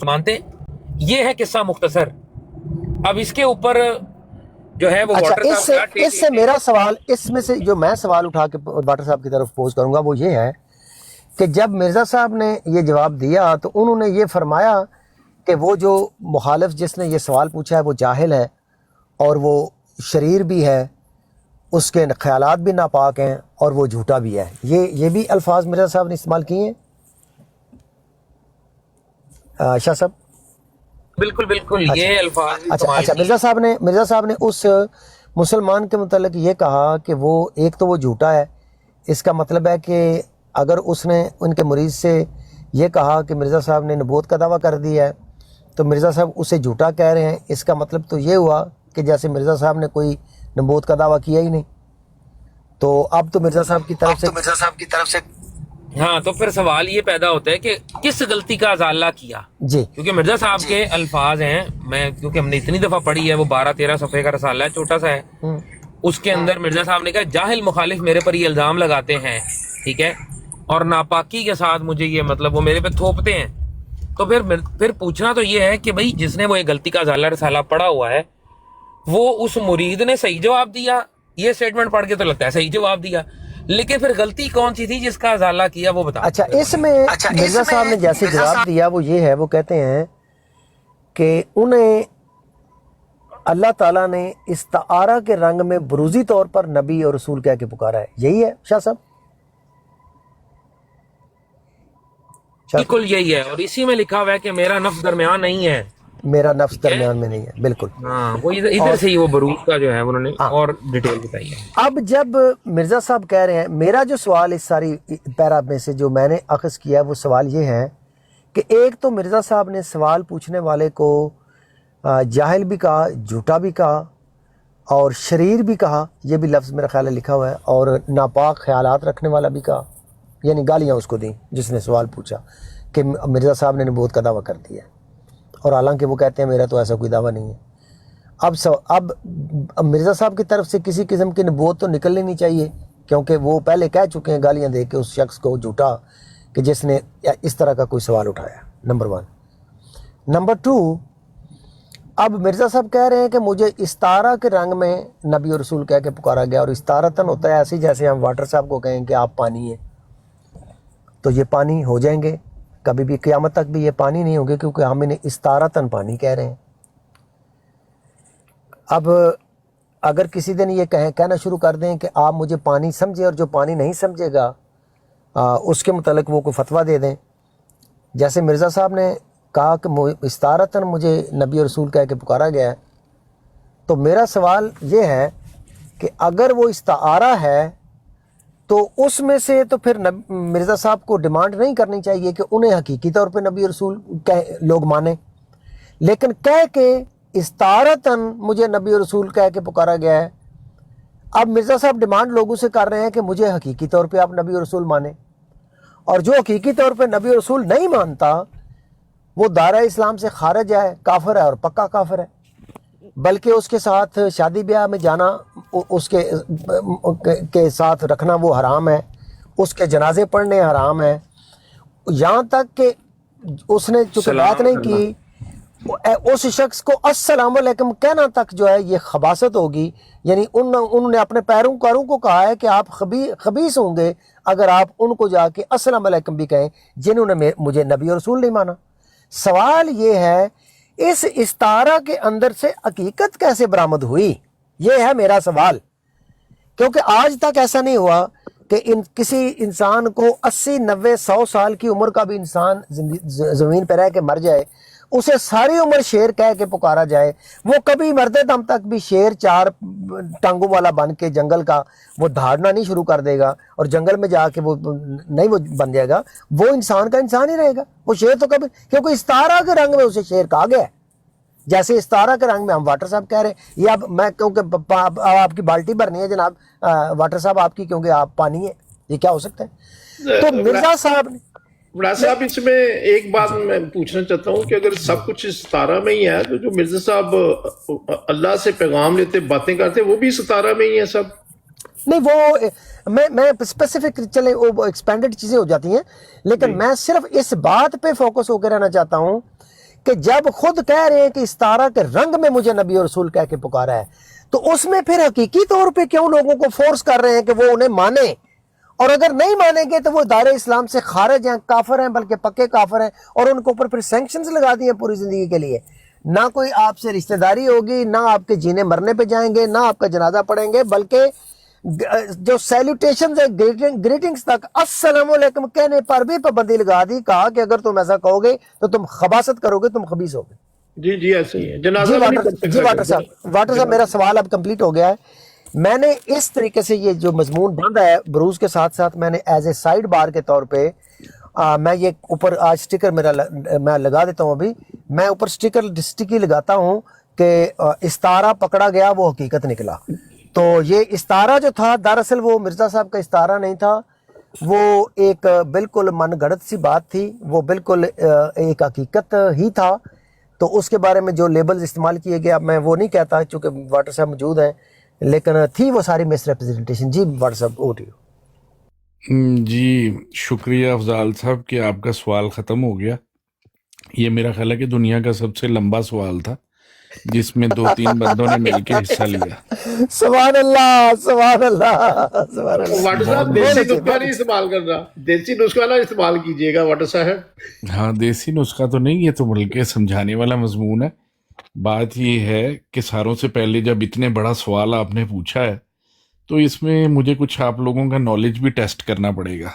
مانتے ہیں. یہ ہے قصہ مختصر. اب اس کے اوپر جو ہے وہ اس سے میرا سوال، اس میں سے جو میں سوال اٹھا کے واٹر صاحب کی طرف پوز کروں گا وہ یہ ہے کہ جب مرزا صاحب نے یہ جواب دیا تو انہوں نے یہ فرمایا کہ وہ جو مخالف جس نے یہ سوال پوچھا ہے وہ جاہل ہے اور وہ شریر بھی ہے، اس کے خیالات بھی ناپاک ہیں اور وہ جھوٹا بھی ہے. یہ بھی الفاظ مرزا صاحب نے استعمال کیے ہیں شاہ صاحب؟ بالکل بالکل یہ الفاظ. اچھا مرزا صاحب نے اس مسلمان کے متعلق یہ کہا کہ وہ ایک تو وہ جھوٹا ہے. اس کا مطلب ہے کہ اگر اس نے ان کے مرید سے یہ کہا کہ مرزا صاحب نے نبوت کا دعویٰ کر دیا ہے تو مرزا صاحب اسے جھوٹا کہہ رہے ہیں. اس کا مطلب تو یہ ہوا کہ جیسے مرزا صاحب نے کوئی نبوت کا دعویٰ کیا ہی نہیں. تو اب تو مرزا صاحب کی طرف سے ہاں، تو پھر سوال یہ پیدا ہوتا ہے کہ کس غلطی کا ازالہ کیا جی، کیونکہ مرزا صاحب کے الفاظ ہیں، میں کیونکہ ہم نے اتنی دفعہ پڑھی ہے، وہ 12-13 صفحے کا رسالہ ہے، چھوٹا سا ہے. اس کے اندر مرزا صاحب نے کہا جاہل مخالف میرے پر یہ الزام لگاتے ہیں، ٹھیک ہے، اور ناپاکی کے ساتھ مجھے یہ مطلب وہ میرے پہ تھوپتے ہیں. تو پھر پوچھنا تو یہ ہے کہ بھائی جس نے وہ ایک غلطی کا ازالہ رسالہ پڑھا ہوا ہے وہ اس مرید نے صحیح جواب دیا. یہ سٹیٹمنٹ پڑھ کے تو لگتا ہے صحیح جواب دیا، لیکن پھر غلطی کون سی تھی جس کا ازالہ کیا وہ بتا. اچھا اس میں مرزا صاحب نے جیسے جواب دیا وہ یہ ہے، وہ کہتے ہیں کہ انہیں اللہ تعالیٰ نے استعارہ کے رنگ میں بروزی طور پر نبی اور رسول کہہ کے پکارا ہے. یہی ہے شاہ صاحب؟ بالکل یہی ہے، اور اسی میں لکھا ہوا ہے کہ میرا نفس درمیان نہیں ہے. میرا نفس درمیان میں نہیں ہے، بالکل. ہاں، وہ ادھر سے ہی وہ بروز کا جو ہے انہوں نے اور ڈیٹیل بتائی ہے. اب جب مرزا صاحب کہہ رہے ہیں، میرا جو سوال اس ساری پیرا میں سے جو میں نے اخذ کیا وہ سوال یہ ہے کہ ایک تو مرزا صاحب نے سوال پوچھنے والے کو جاہل بھی کہا، جھوٹا بھی کہا اور شریر بھی کہا، یہ بھی لفظ میرا خیال ہے لکھا ہوا ہے، اور ناپاک خیالات رکھنے والا بھی کہا، یعنی گالیاں اس کو دیں جس نے سوال پوچھا کہ مرزا صاحب نے نبوت کا دعویٰ کر دیا ہے، اور حالانکہ وہ کہتے ہیں میرا تو ایسا کوئی دعویٰ نہیں ہے. اب مرزا صاحب کی طرف سے کسی قسم کی نبوت تو نکلنی نہیں چاہیے، کیونکہ وہ پہلے کہہ چکے ہیں گالیاں دے کے اس شخص کو جھوٹا کہ جس نے اس طرح کا کوئی سوال اٹھایا. نمبر 1. نمبر 2، اب مرزا صاحب کہہ رہے ہیں کہ مجھے استعارہ کے رنگ میں نبی اور رسول کہہ کے پکارا گیا، اور استعارتاً ہوتا ہے ایسے جیسے ہم واٹر صاحب کو کہیں کہ آپ پانی ہیں تو یہ پانی ہو جائیں گے، کبھی بھی قیامت تک بھی یہ پانی نہیں ہوں گے کیونکہ ہم انہیں استعارتاً پانی کہہ رہے ہیں. اب اگر کسی دن یہ کہنا شروع کر دیں کہ آپ مجھے پانی سمجھے، اور جو پانی نہیں سمجھے گا اس کے متعلق وہ کوئی فتویٰ دے دیں، جیسے مرزا صاحب نے کہا کہ استعارتاً مجھے نبی اور رسول کہہ کے پکارا گیا ہے، تو میرا سوال یہ ہے کہ اگر وہ استعارہ ہے تو اس میں سے تو پھر مرزا صاحب کو ڈیمانڈ نہیں کرنی چاہیے کہ انہیں حقیقی طور پہ نبی اور رسول لوگ مانیں، لیکن کہہ کے استعارتاً مجھے نبی اور رسول کہہ کے پکارا گیا ہے. اب مرزا صاحب ڈیمانڈ لوگوں سے کر رہے ہیں کہ مجھے حقیقی طور پہ آپ نبی اور رسول مانیں، اور جو حقیقی طور پہ نبی اور رسول نہیں مانتا وہ دائرہ اسلام سے خارج ہے، کافر ہے اور پکا کافر ہے، بلکہ اس کے ساتھ شادی بیاہ میں جانا، اس کے ساتھ رکھنا وہ حرام ہے، اس کے جنازے پڑھنے حرام ہے، یہاں تک کہ اس نے چونکہ بات نہیں کی اس شخص کو السلام علیکم کہنا تک جو ہے یہ خباثت ہوگی. یعنی انہوں نے اپنے پیروکاروں کو کہا ہے کہ آپ خبیث ہوں گے اگر آپ ان کو جا کے السلام علیکم بھی کہیں جنہوں نے مجھے نبی اور رسول نہیں مانا. سوال یہ ہے اس استعارہ کے اندر سے حقیقت کیسے برآمد ہوئی، یہ ہے میرا سوال، کیونکہ آج تک ایسا نہیں ہوا کہ کسی انسان کو 80-90-100 سال کی عمر کا بھی انسان زمین پہ رہ کے مر جائے، اسے ساری عمر شیر کہہ کے پکارا جائے، وہ کبھی مرتے دم تک بھی شیر 4 ٹانگوں والا بن کے جنگل کا وہ دھاڑنا نہیں شروع کر دے گا اور جنگل میں جا کے وہ نہیں وہ بن جائے گا، وہ انسان کا انسان ہی رہے گا، وہ شیر تو کبھی، کیونکہ استعارہ کے رنگ میں اسے شیر کہا گیا ہے. جیسے استعارہ کے رنگ میں ہم واٹر صاحب کہہ رہے ہیں، یہ اب میں کیونکہ آپ کی بالٹی بھرنی ہے جناب واٹر صاحب آپ کی، کیونکہ آپ پانی ہیں، یہ کیا ہو سکتا ہے. تو مرزا صاحب نے صاحب اس میں ایک بات میں پوچھنا چاہتا ہوں کہ اگر سب کچھ ستارہ میں ہی ہے تو جو مرزا صاحب اللہ سے پیغام لیتے باتیں کرتے وہ بھی ستارہ میں ہی ہے سب؟ نہیں، وہ میں اسپیسیفک چلے وہ ایکسپینڈڈ چیزیں ہو جاتی ہیں، لیکن میں صرف اس بات پہ فوکس ہو کے رہنا چاہتا ہوں کہ جب خود کہہ رہے ہیں کہ استارہ کے رنگ میں مجھے نبی اور رسول کہہ کے پکارا ہے، تو اس میں پھر حقیقی طور پہ کیوں لوگوں کو فورس کر رہے ہیں کہ وہ انہیں مانیں؟ اور اگر نہیں مانیں گے تو وہ دائرہ اسلام سے خارج ہیں، کافر ہیں، بلکہ پکے کافر ہیں، اور ان کے اوپر پھر سینکشنز لگا دی ہیں پوری زندگی کے لیے. نہ کوئی آپ سے رشتہ داری ہوگی، نہ آپ کے جینے مرنے پہ جائیں گے، نہ آپ کا جنازہ پڑھیں گے، بلکہ جو سیلوٹیشنز ہیں، گریٹنگز تک السلام علیکم کہنے پر بھی پابندی لگا دی. کہا کہ اگر تم ایسا کہو گے تو تم خباثت کرو گے، تم خبیث ہوگے. جی ایسے ہی ہے. جنازہ بھی نہیں پڑھ سکتا. واٹر صاحب میرا سوال اب کمپلیٹ ہو گیا ہے. میں نے اس طریقے سے یہ جو مضمون باندھا ہے بروز کے ساتھ ساتھ، میں نے ایز اے سائیڈ بار کے طور پہ میں یہ اوپر آج سٹیکر میرا میں لگا دیتا ہوں. ابھی میں اوپر سٹیکی لگاتا ہوں کہ استارہ پکڑا گیا وہ حقیقت نکلا. تو یہ استارہ جو تھا دراصل وہ مرزا صاحب کا استارہ نہیں تھا، وہ ایک بالکل من گھڑت سی بات تھی، وہ بالکل ایک حقیقت ہی تھا. تو اس کے بارے میں جو لیبلز استعمال کیے گئے، اب میں وہ نہیں کہتا چونکہ واٹر صاحب موجود ہیں، لیکن تھی وہ ساری مس ریپرزنٹیشن. جی واٹر صاحب اوور ٹو یو. جی شکریہ افضال صاحب کہ آپ کا سوال ختم ہو گیا. یہ میرا خیال ہے کہ دنیا کا سب سے لمبا سوال تھا جس میں 2-3 بندوں نے مل کے حصہ لیا. سبحان اللہ سبحان اللہ سبحان اللہ. واٹر صاحب دیسی نسخہ نہیں استعمال کرنا، دیسی نسخہ نہ استعمال کیجیے گا واٹر صاحب. ہاں دیسی نسخہ تو نہیں، یہ تو بلکہ سمجھانے والا مضمون ہے. بات یہ ہے کہ ساروں سے پہلے جب اتنے بڑا سوال آپ نے پوچھا ہے تو اس میں مجھے کچھ آپ لوگوں کا نالج بھی ٹیسٹ کرنا پڑے گا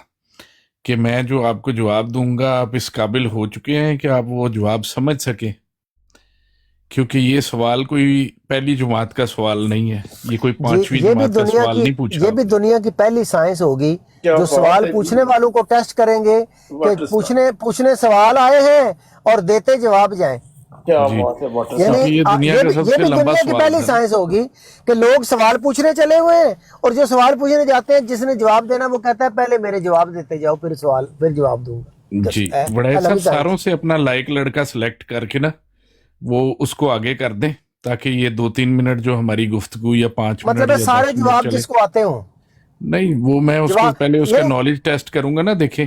کہ میں جو آپ کو جواب دوں گا آپ اس قابل ہو چکے ہیں کہ آپ وہ جواب سمجھ سکیں. کیونکہ یہ سوال کوئی پہلی جماعت کا سوال نہیں ہے، یہ کوئی 5ویں جماعت کا سوال نہیں پوچھا. یہ بھی دنیا کی پہلی سائنس ہوگی جو سوال پوچھنے والوں کو ٹیسٹ کریں گے کہ پوچھنے سوال آئے ہیں اور دیتے جواب جائیں. یعنی یہ دنیا کا سب سے لمبا دنیا کی پہلی سوال سائنس ہوگی کہ لوگ سوال پوچھنے چلے ہوئے ہیں، اور جو سوال پوچھنے جاتے ہیں جس نے جواب دینا وہ کہتا ہے پہلے میرے جواب دیتے جاؤ پھر جواب دوں گا. جی بڑے صاحب ساروں سے اپنا لائق لڑکا سلیکٹ کر کے نا وہ اس کو آگے کر دیں تاکہ یہ 2-3 منٹ جو ہماری گفتگو یا 5 منٹ مطلب سارے جواب جس کو آتے ہوں. نہیں وہ میں اس کو پہلے اس کا نالج ٹیسٹ کروں گا نا. دیکھیں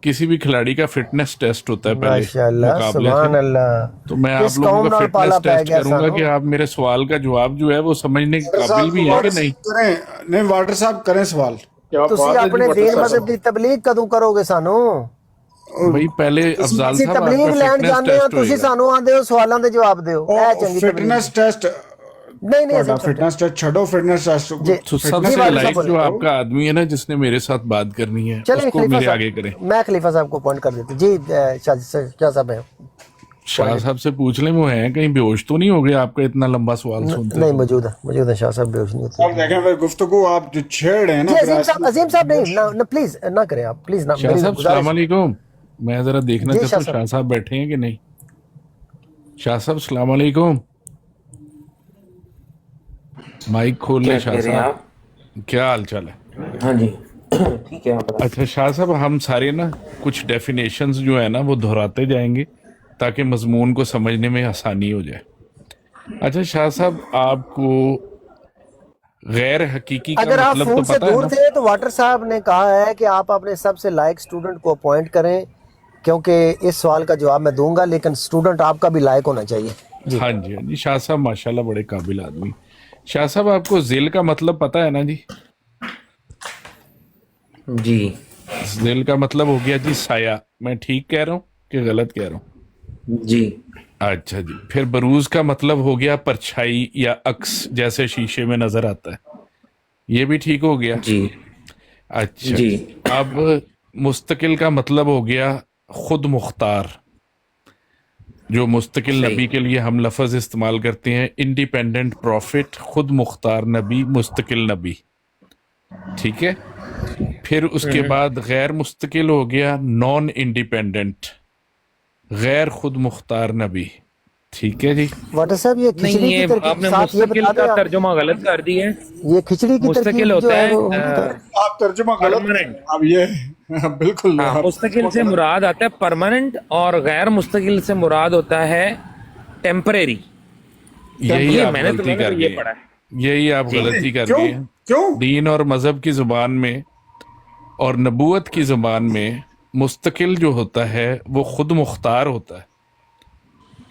کسی بھی کھلاڑی کا فٹنس ٹیسٹ ہوتا ہے پہلے مقابلے سے، تو میں آپ لوگوں کا فٹنس ٹیسٹ کروں گا کہ آپ میرے سوال کا جواب جو ہے وہ سمجھنے کے قابل بھی ہے کہ نہیں. نہیں واٹر صاحب کریں سوال. تسی اپنے دین مذہب دی تبلیغ کدوں کرو گے سانو؟ بھائی پہلے افضال صاحب آپ تبلیغ کا لینڈ فٹنس جانے ہو، ٹیسٹ تسی ہوئے گا. سانو آندے ہو سوالاں دے جواب دیو. اے چنگی فٹنس ٹیسٹ نہیں فٹنس ٹیسٹ چھڈو، فٹنس ٹیسٹ تو سب سے لائق جو آپ کا آدمی ہے نا جس نے میرے ساتھ بات کرنی ہے اس کو میرے آگے کریں. میں خلیفہ صاحب کو اپوائنٹ کر دیتی. جی شاہ صاحب ہیں، شاہ صاحب سے پوچھ لیں وہ ہیں کہیں بے ہوش تو نہیں ہو گئے آپ کا اتنا لمبا سوال سنتے. نہیں موجود ہے شاہ صاحب، بے ہوش نہیں ہوتے. اب دیکھیں پھر گفتگو آپ جو چھیڑ رہے ہیں نا. عظیم صاحب نہیں پلیز نہ کریں آپ، پلیز نہ. شاہ صاحب السلام علیکم. میں ذرا دیکھنا چاہتا ہوں شاہ صاحب بیٹھے ہیں کہ نہیں. شاہ صاحب السلام علیکم. مائک کھول لیں شاہ صاحب. کیا حال چال ہے؟ ہاں جی ٹھیک ہے. اچھا شاہ صاحب ہم سارے نا کچھ ڈیفینیشنز جو ہے نا وہ دہراتے جائیں گے تاکہ مضمون کو سمجھنے میں آسانی ہو جائے. اچھا شاہ صاحب آپ کو غیر حقیقی کا اگر آپ مطلب فون تو سے پتہ ہے دور نا؟ تھے تو واٹر صاحب نے کہا ہے کہ آپ اپنے سب سے لائق سٹوڈنٹ کو اپوائنٹ کریں، کیونکہ اس سوال کا جواب میں دوں گا لیکن سٹوڈنٹ آپ کا بھی لائق ہونا چاہیے. ہاں جی شاہ صاحب ماشاءاللہ بڑے قابل آدمی. شاہ صاحب آپ کو ذیل کا مطلب پتہ ہے نا جی؟ جی ذیل کا مطلب ہو گیا جی سایہ. میں ٹھیک کہہ رہا ہوں کہ غلط کہہ رہا ہوں؟ جی اچھا جی. پھر بروز کا مطلب ہو گیا پرچھائی یا عکس جیسے شیشے میں نظر آتا ہے. یہ بھی ٹھیک ہو گیا. جی اچھا جی. اب مستقل کا مطلب ہو گیا خود مختار. جو مستقل نبی کے لیے ہم لفظ استعمال کرتے ہیں انڈیپینڈنٹ پروفٹ، خود مختار نبی، مستقل نبی. ٹھیک ہے. پھر اس کے بعد غیر مستقل ہو گیا نان انڈیپینڈنٹ، غیر خود مختار نبی. ٹھیک ہے جی. واٹر صاحب یہ نہیں کھچڑی کی یہ ترکیب آپ نے ساتھ یہ مستقل بتا کا دیں. ترجمہ غلط کر دی ہے. یہ کھچڑی کی مستقل ترکیب جو ہوتا ہے ہے وہ آپ ترجمہ غلط اب یہ بالکل مستقل سے مراد آتا ہے پرماننٹ، اور غیر مستقل سے مراد ہوتا ہے ٹیمپریری. یہی آپ میں نے غلطی کر یہ گئے، پڑھا ہے. یہی آپ غلطی کر گئے. کیوں؟ دین اور مذہب کی زبان میں اور نبوت کی زبان میں مستقل جو ہوتا ہے وہ خود مختار ہوتا ہے.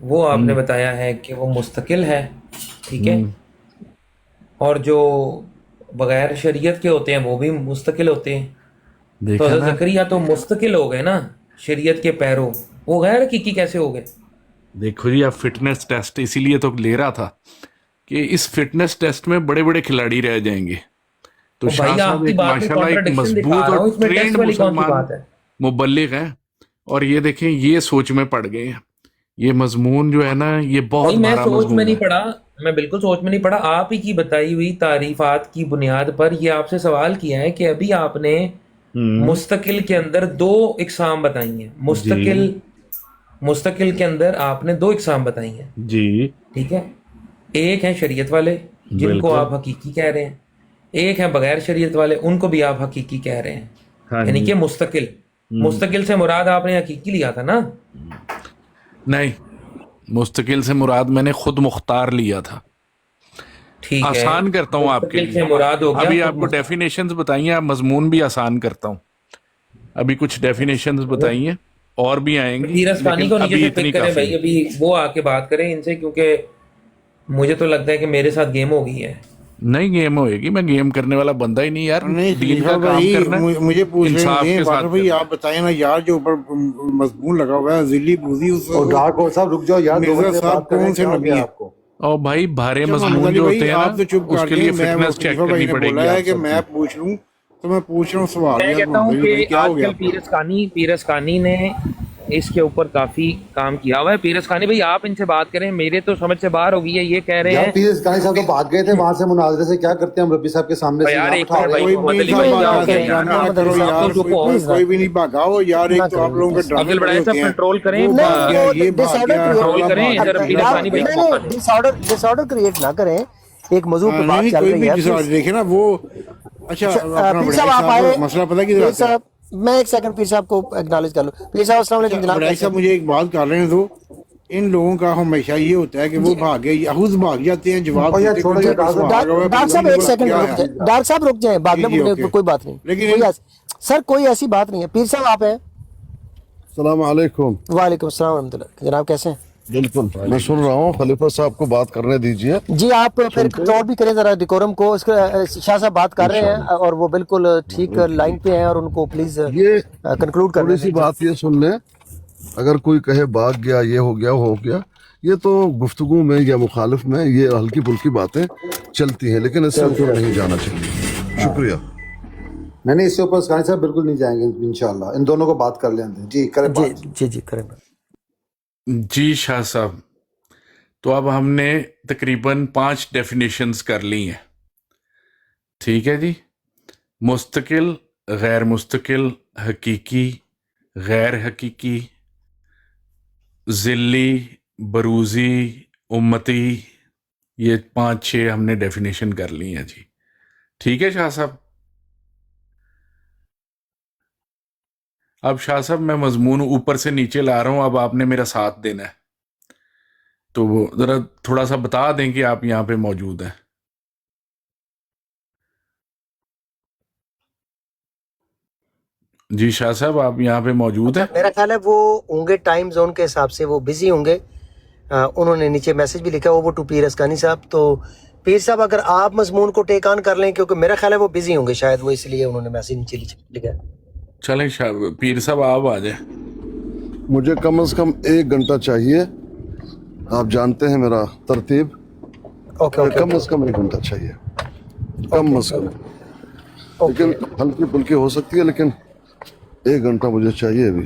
وہ آپ نے بتایا ہے کہ وہ مستقل ہے، ٹھیک ہے، اور جو بغیر شریعت کے ہوتے ہیں وہ بھی مستقل ہوتے ہیں. تو دیکھا حضرت نا، زکریا تو مستقل ہو گئے نا، شریعت کے پیرو، وہ غیر حقیقی کیسے ہو گئے؟ دیکھو جی، اب فٹنس ٹیسٹ اسی لیے تو لے رہا تھا کہ اس فٹنس ٹیسٹ میں بڑے بڑے کھلاڑی رہ جائیں گے. تو وہ شاہ بھائی آپ صاحب کی ایک بات میں ماشاءاللہ ایک کانٹرڈکشن دکھا مضبوط رہا اور ہوں، اس میں ٹیسٹ ٹرینڈ والی کون سی مسلمان بات ہے؟ مبلغ ہیں، اور یہ دیکھیں یہ سوچ میں پڑ گئے ہیں. یہ مضمون جو ہے نا یہ بہت بھائی میں بھارا سوچ میں مضمون نہیں ہے. پڑا، میں بالکل سوچ میں نہیں پڑا، آپ ہی کی بتائی ہوئی تعریفات کی بنیاد پر یہ آپ سے سوال کیا ہے کہ ابھی آپ نے مستقل کے اندر دو اقسام بتائی ہیں. جی مستقل کے اندر آپ نے دو اقسام بتائی ہیں، جی ٹھیک ہے. ایک ہیں شریعت والے جن کو بالکل. آپ حقیقی کہہ رہے ہیں، ایک ہیں بغیر شریعت والے ان کو بھی آپ حقیقی کہہ رہے ہیں. ہاں یعنی جی. کہ مستقل سے مراد آپ نے حقیقی لیا تھا نا. نہیں، مستقل سے مراد میں نے خود مختار لیا تھا. ٹھیک ہے، آسان کرتا ہوں آپ کے مستقل لیے، سے مراد ہو گیا ابھی خود آپ کو ڈیفینیشنز بتائیے، آپ مضمون بھی آسان کرتا ہوں. ابھی کچھ ڈیفینیشنز بتائیے، اور بھی آئیں گی پیرس خانی لیکن کو نیچے ابھی سے اتنی پک کریں کافی بھائی، ہے. ابھی وہ آ کے بات کریں ان سے، کیونکہ مجھے تو لگتا ہے کہ میرے ساتھ گیم ہو گئی ہے. نہیں گیم ہوئے گی، میں گیم کرنے والا بندہ ہی نہیں یار، نہیں دین خلیفہ کا کام بھائی، کرنا ہے، مجھے پوچھ رہے انصاف ہیں کے واٹر ساتھ بھائی، کرنا آپ بتائیں نا یار، جو اوپر مضمون لگا ہوا ہے ذلی بوزی، اس اور ڈاک صاحب رک جاؤ یار، 2 مرزا منٹ میں صاحب بات کریں، کون سے کیا ہو نبی گیا ہیں؟ آپ کو؟ ہے. اور بھائی بھارے اچھا محمد مضمون علی جو بھائی ہوتے ہیں نا آپ تو چپ اس کر کے دیں، لیے میں وہ فٹنس چیک خلیفہ بھائی کرنی نے پڑے گی بولا ہے آپ کہ سب میں کی. پوچھ لوں تو میں پوچھ رہا ہوں سوال. میں یار کہتا محمد ہوں علی کہ بھائی کیا آج ہو گیا کل آپ کو؟ پیرس خانی نے اس کے اوپر کافی کام کیا ہوا ہے. پیرس خانی بھائی آپ ان سے بات کریں، میرے تو سمجھ سے باہر ہو گئی ہے. یہ کہہ رہے یار ہیں پیر اسکانی صاحب تو بھاگ گئے تھے وہاں سے، مناظرے سے کیا کرتے ہیں ہم ربی صاحب کے سامنے سے یار یہاں ایک بٹھا منٹ رہے بھائی، ہیں. کوئی بھی محمد نہیں علی بھائی صاحب، جاؤ ایسے کریں یار، ڈرامے نہ محمد علی کرو صاحب یار، تو چپ ہو. کوئی بھی نہیں بھاگا ہو یار، نہ ایک تو کریں آپ لوگوں کے بس. ڈرامے عبد بڑے البڑائے ہوتے صاحب ہیں. کنٹرول کریں. وہ نہیں بھاگ گیا، وہ یہ ڈس بھاگ آرڈر گیا، کنٹرول فلاں کریں، بھاگ ادھر گیا، پیرس فلاں خانی بھاگ بھائی گیا. کو نہیں ڈس آرڈر کریٹ نہ کریں، ایک موضوع پہ بات نہیں چل کوئی رہی بھی ہے. ڈسارڈر دیکھیں نا وہ. اچھا اپنا پیر صاحب بڑائی آپ آئے، صاحب، مسئلہ پتہ کدھر پیر آتا ہے؟ صاحب میں ایک سیکنڈ پیر صاحب کو اکنالج کر لوں. پیر صاحب السلام علیکم اچھا جناب، بڑائی کیسے صاحب، ہیں؟ مجھے ایک بات کر رہے ہیں تو ان لوگوں کا ہمیشہ یہ ہوتا ہے کہ وہ بھاگے یہود بھاگ جاتے ہیں، جواب اور یار دیتے چھوڑو کچھ یار، اوپر ڈاکٹر سوال لگا ہوا ہے، ڈاکٹر پتہ صاحب نہیں ایک وہ سیکنڈ کیا رک ہے. جائیں، ڈاکٹر صاحب رک جائیں، جی بھاگنے جی بھگنے اوکے. کوئی بات نہیں، لیکن کوئی سر کوئی ایسی بات نہیں ہے. پیر صاحب آپ ہیں؟ السلام علیکم. وعلیکم السلام ورحمۃ اللہ. جناب کیسے ہیں؟ بالکل میں سن رہا ہوں، خلیفہ صاحب کو بات کرنے دیجئے. جی آپ پھر سنتے کنٹرول بھی کریں ذرا ڈیکورم کو. اس کا شاہ صاحب بات کر رہے ہیں انشاءاللہ. اور وہ بالکل ٹھیک لائن پہ ہیں، اور ان کو پلیز یہ کنکلوڈ کرنے تھوڑی سی دیں. بات یہ سن لیں، اگر کوئی کہے بھاگ گیا، یہ ہو گیا، وہ ہو گیا، یہ تو گفتگو میں یا مخالف میں یہ ہلکی پھلکی باتیں چلتی ہیں، لیکن اس سے چلتی اوپر رہتی نہیں ہے. جانا چاہیے. ہاں شکریہ. نہیں اس سے اوپر اسکانی صاحب بالکل نہیں جائیں گے انشاءاللہ. ان دونوں کو بات کر لیں دیں. جی کریں جی بات. جی جی کریں. جی شاہ صاحب، تو اب ہم نے تقریباً 5 ڈیفینیشنز کر لی ہیں، ٹھیک ہے جی. مستقل، غیر مستقل، حقیقی، غیر حقیقی، ذلی، بروزی، امتی، یہ 5-6 ہم نے ڈیفینیشن کر لی ہیں جی. ٹھیک ہے شاہ صاحب. اب شاہ صاحب میں مضمون اوپر سے نیچے لا رہا ہوں، اب آپ نے میرا ساتھ دینا ہے، تو وہ ذرا تھوڑا سا بتا دیں کہ آپ یہاں پہ موجود ہیں. جی شاہ صاحب آپ یہاں پہ موجود اچھا ہیں؟ میرا خیال ہے وہ ہوں گے ٹائم زون کے حساب سے وہ بزی ہوں گے. انہوں نے نیچے میسج بھی لکھا اوور ٹو پیر اسکانی صاحب. تو پیر صاحب اگر آپ مضمون کو ٹیک آن کر لیں، کیونکہ میرا خیال ہے وہ بزی ہوں گے شاید، وہ اس لیے انہوں نے میسج نیچے لکھا ہے. چلیں پیر صاحب آپ آ جائیں. مجھے کم از کم 1 گھنٹہ چاہیے. آپ جانتے ہیں میرا ترتیب. اوکے مجھے اوکے کم اوکے از کم 1 گھنٹہ چاہیے، کم از کم. اوکے لیکن ہلکی پھلکی ہو سکتی ہے، لیکن 1 گھنٹہ مجھے چاہیے ابھی.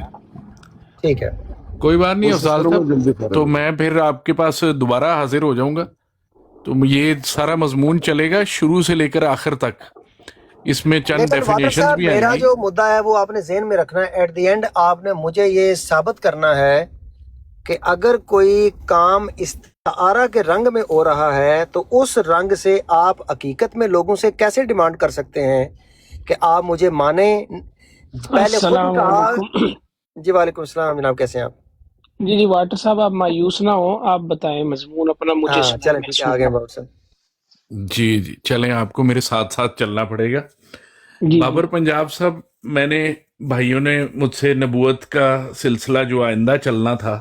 ٹھیک ہے. کوئی بات نہیں کوشش افضال کروں گا صاحب، جلدی فارغ تو ہوں. میں پھر آپ کے پاس دوبارہ حاضر ہو جاؤں گا. تو یہ سارا مضمون چلے گا شروع سے لے کر آخر تک، اس میں چند لیکن واٹر ڈیفینیشنز صاحب بھی آئیں میرا گی. جو مدعا ہے وہ آپ نے ذہن میں رکھنا ہے. ایٹ دی اینڈ آپ نے مجھے یہ ثابت کرنا ہے کہ اگر کوئی کام استعارہ کے رنگ میں ہو رہا ہے تو اس رنگ سے آپ حقیقت میں لوگوں سے کیسے ڈیمانڈ کر سکتے ہیں کہ آپ مجھے مانیں. پہلے خود ہی السلام کہا. علیکم. جی وعلیکم السلام جناب، کیسے ہیں آپ؟ جی واٹر صاحب آپ مایوس نہ ہوں، آپ بتائیں مضمون اپنا، مجھے ہاں سنیں چلیں میں ٹھیک ہے، سن آگے رہا بہت سر. جی جی چلیں، آپ کو میرے ساتھ ساتھ چلنا پڑے گا. ہوں. جی بابر پنجاب صاحب، میں نے بھائیوں نے مجھ سے نبوت کا سلسلہ جو آئندہ چلنا تھا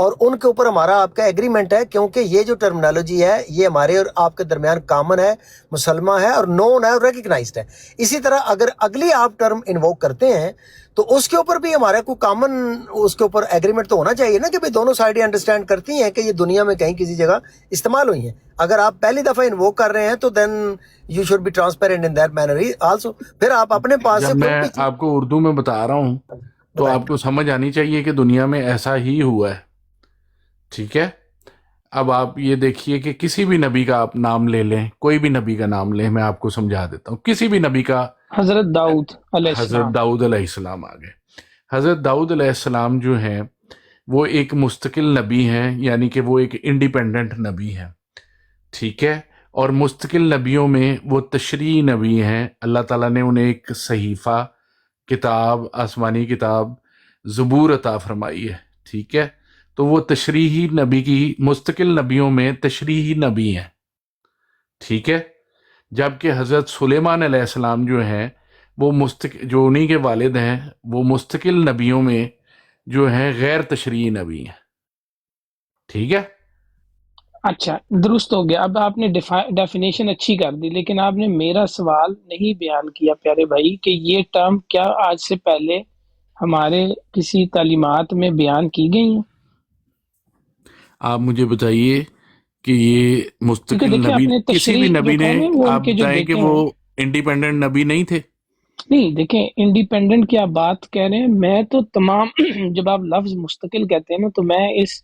اور ان کے اوپر ہمارا آپ کا ایگریمنٹ ہے، کیونکہ یہ جو ٹرمنالوجی ہے یہ ہمارے اور آپ کے درمیان کامن ہے، مسلمہ ہے اور نون ہے اور ریکگنائزڈ ہے۔ اسی طرح اگر اگلی آپ ٹرم انووک کرتے ہیں تو اس کے اوپر بھی ہمارا کوئی کامن اس کے اوپر ایگریمنٹ تو ہونا چاہیے نا، کہ بھئی دونوں سائڈیں انڈرسٹینڈ کرتی ہیں کہ یہ دنیا میں کہیں کسی جگہ استعمال ہوئی ہیں۔ اگر آپ پہلی دفعہ انووک کر رہے ہیں تو then you should be transparent in that manner also. پھر آپ اپنے پاس سے جب میں آپ کو اردو میں بتا رہا ہوں تو آپ کو سمجھ آنی چاہیے کہ دنیا میں ایسا ہی ہوا ہے، ٹھیک ہے؟ اب آپ یہ دیکھیے کہ کسی بھی نبی کا آپ نام لے لیں، کوئی بھی نبی کا نام لیں، میں آپ کو سمجھا دیتا ہوں، کسی بھی نبی کا، حضرت داؤد علیہ السلام، حضرت داؤد علیہ السلام آ گئے۔ حضرت داؤد علیہ السلام جو ہیں وہ ایک مستقل نبی ہیں، یعنی کہ وہ ایک انڈیپینڈنٹ نبی ہیں، ٹھیک ہے؟ اور مستقل نبیوں میں وہ تشریعی نبی ہیں۔ اللہ تعالیٰ نے انہیں ایک صحیفہ، کتاب، آسمانی کتاب زبور عطا فرمائی ہے، ٹھیک ہے؟ تو وہ تشریحی نبی کی، مستقل نبیوں میں تشریحی نبی ہیں، ٹھیک ہے؟ جبکہ حضرت سلیمان علیہ السلام جو ہیں وہ جو انہی کے والد ہیں، وہ مستقل نبیوں میں جو ہیں غیر تشریحی نبی ہیں، ٹھیک ہے؟ اچھا درست ہو گیا۔ اب آپ نے ڈیفینیشن اچھی کر دی، لیکن آپ نے میرا سوال نہیں بیان کیا پیارے بھائی کہ یہ ٹرم کیا آج سے پہلے ہمارے کسی تعلیمات میں بیان کی گئی ہیں؟ آپ مجھے بتائیے کہ یہ مستقل دیکھیں نبی، اپنے کسی بھی تشریح نبی جو نے، کہہ رہے ہیں وہ ان آپ کے جو بتائیں کہ بیٹے وہ ہیں، انڈیپینڈنٹ نبی نہیں تھے؟ نہیں دیکھیں انڈیپینڈنٹ کی آپ بات کہہ رہے ہیں، میں تو تمام جب آپ لفظ مستقل کہتے ہیں نا تو میں اس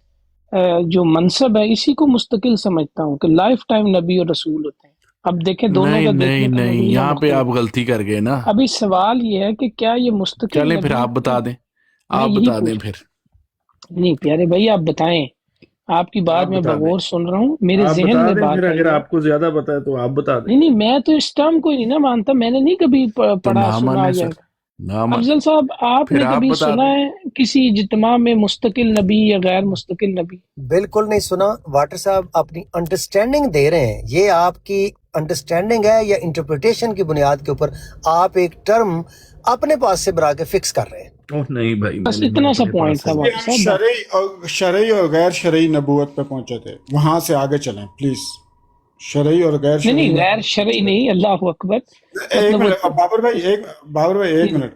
جو منصب ہے اسی کو مستقل سمجھتا ہوں کہ لائف ٹائم نبی اور رسول ہوتے ہیں۔ اب دیکھیں دونوں نہیں کا نہیں دیکھنے کا نہیں، نظریہ یہاں پہ آپ مختلف۔ غلطی کر گئے نا۔ ابھی سوال یہ ہے کہ کیا یہ مستقل چلیں پھر نبی، آپ بتا دیں، میں آپ یہی بتا دیں پوچھ، پھر، نہیں پیارے بھائی آپ بتائیں، آپ کی بات آپ میں بتا دیں، بغور سن رہا ہوں، میرے آپ ذہن بتا میں دیں بات پھر، آئی اگر ہے۔ آپ کو زیادہ پتا ہے تو آپ بتا دیں۔ نہیں میں تو اس ٹرم کو نہیں نا مانتا، میں نے نہیں کبھی تو پڑھا نہ سنا مانے یا سر، نہ مانے، افضل صاحب آپ پھر نے آپ کبھی بتا سنا دیں۔ ہے کسی اجتماع میں مستقل نبی یا غیر مستقل نبی؟ بالکل نہیں سنا۔ واٹر صاحب اپنی انڈرسٹینڈنگ دے رہے ہیں، یہ آپ کی انڈرسٹینڈنگ ہے یا انٹرپریٹیشن کی بنیاد کے اوپر آپ ایک ٹرم اپنے پاس سے بنا کے فکس کر رہے ہیں۔ اوہ نہیں بھائی، بس میں اتنا سا اپنے پوائنٹ پاس تھا سے واٹر ہم صاحب۔ شرعی اور غیر شرعی نبوت پہ پہنچے تھے، وہاں سے آگے چلیں پلیز۔ شرعی اور غیر نہیں شرعی نہیں غیر نبوت، شرعی نہیں، اللہ اکبر، ایک مطلب منٹ بابر بھائی ایک منٹ،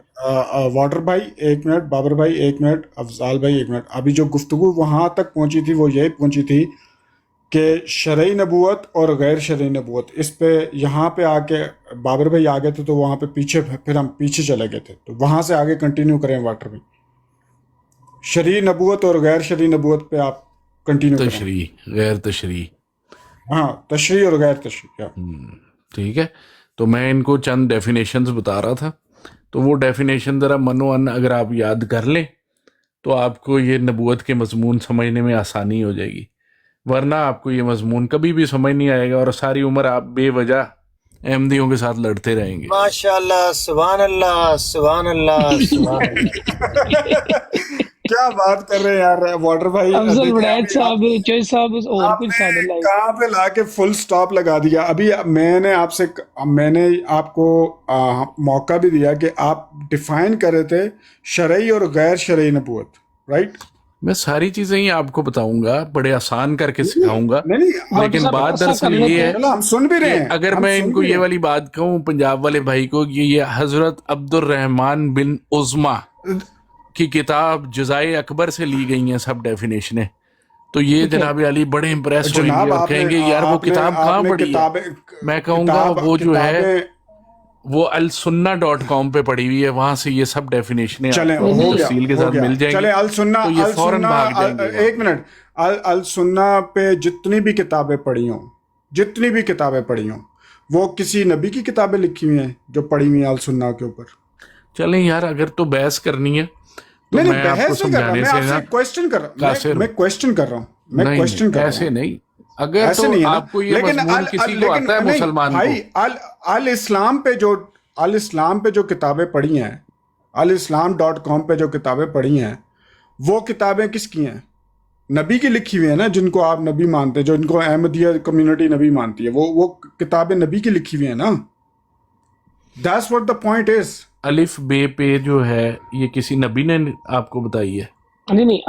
واٹر بھائی ایک منٹ، بابر بھائی ایک منٹ، افضال بھائی ایک منٹ۔ ابھی جو گفتگو وہاں تک پہنچی تھی وہ یہی پہنچی تھی کہ شرعی نبوت اور غیر شرعی نبوت، اس پہ یہاں پہ آ کے بابر بھائی آ گئے تھے تو وہاں پہ پیچھے، پھر ہم پیچھے چلے گئے تھے، تو وہاں سے آگے کنٹینیو کریں واٹر بھائی۔ شرعی نبوت اور غیر شرعی نبوت پہ آپ کنٹینیو کریں۔ تشریح، غیر تشریح، ہاں تشریح اور غیر تشریح، ٹھیک ہے؟ تو میں ان کو چند ڈیفینیشنز بتا رہا تھا، تو وہ ڈیفینیشن ذرا منو ان اگر آپ یاد کر لیں تو آپ کو یہ نبوت کے مضمون سمجھنے میں آسانی ہو جائے گی، ورنہ آپ کو یہ مضمون کبھی بھی سمجھ نہیں آئے گا اور ساری عمر آپ بے وجہ احمدیوں کے ساتھ لڑتے رہیں گے۔ ماشاء اللہ، سبحان اللہ، سبحان اللہ، سبحان اللہ۔ کیا بات کر رہے ہیں یار واٹر بھائی۔ افضل دیکھیں وڑیچ ابھی صاحب، چوئی صاحب اور آپ کچھ نے سادہ لائے۔ کہاں پہ لا کے فل سٹاپ لگا دیا۔ ابھی میں نے آپ کو موقع بھی دیا کہ آپ ڈیفائن کر رہے تھے شرعی اور غیر شرعی نبوت، رائٹ؟ میں ساری چیزیں ہی آپ کو بتاؤں گا، بڑے آسان کر کے سکھاؤں گا، نہیں لیکن صاحب بات ایسا دراصل کر یہ لیتے ہے چلو ہم سن بھی رہے کہ ہیں، اگر ہم میں ان سن کو بھی یہ رہے والی بات کہوں پنجاب والے بھائی کو کہ یہ حضرت عبد الرحمن بن عظمہ کی کتاب جزائے اکبر سے لی گئی ہیں سب ڈیفینیشنیں، تو یہ جناب علی بڑے امپریس ہوئیں گے جناب اور کہیں گے یار وہ کتاب کہاں پڑھی ہے؟ میں کہوں گا وہ جو ہے وہ السنہ.com پہ پڑھی ہوئی ہے، وہاں سے یہ سب ڈیفینیشنیں چلیں آپ کو ہو گیا تفصیل کے ہو ساتھ گیا مل جائیں گی، چلیں السنہ تو یہ فوراً بھاگ جائیں گے وہاں ایک منٹ، السنہ پہ جتنی بھی کتابیں پڑھی ہوں وہ کسی نبی کی کتابیں لکھی ہوئی ہیں جو پڑھی ہوئی ہیں السنہ کے اوپر؟ چلیں یار اگر تو بحث کرنی ہے تو نہیں میں آپ کو بحث نہیں کر رہا، سمجھانے میں سے آپ سے نا کویسچن کر رہا قاصر ہوں، میں کویسچن کر رہا ہوں، میں نہیں کویسچن کر رہا ایسے ہوں، نہیں، اگر ایسے تو نہیں ہے نا، آپ کو یہ مضمون کسی کو آتا ہے نہیں مسلمان کو، بھائی، الاسلام پہ جو کتابیں پڑھی ہیں، الاسلام.com پہ جو کتابیں پڑھی ہیں وہ کتابیں کس کی ہیں؟ نبی کی لکھی ہوئی ہیں نا، جن کو آپ نبی مانتے ہیں، جو ان کو احمدیہ کمیونٹی نبی مانتی ہے، وہ کتابیں نبی کی لکھی ہوئی ہیں نا۔ That's what the point is۔ الف بے پہ جو ہے یہ کسی نبی نے آپ کو بتائی ہے؟ نہیں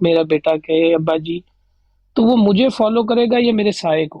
میرا بیٹا کہے ابا جی، تو وہ مجھے فالو کرے گا یا میرے سائے کو؟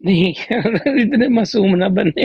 نہیں اتنے معصوم نہ بنے.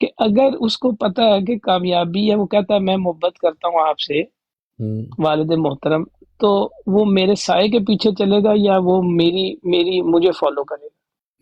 کہ اگر اس کو پتہ ہے کہ کامیابی ہے، وہ کہتا ہے میں محبت کرتا ہوں آپ سے والد محترم، تو وہ میرے سائے کے پیچھے چلے گا یا وہ میری مجھے فالو کرے گا؟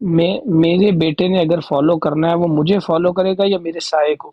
میرے بیٹے نے اگر فالو کرنا ہے وہ مجھے فالو کرے گا یا میرے سائے کو؟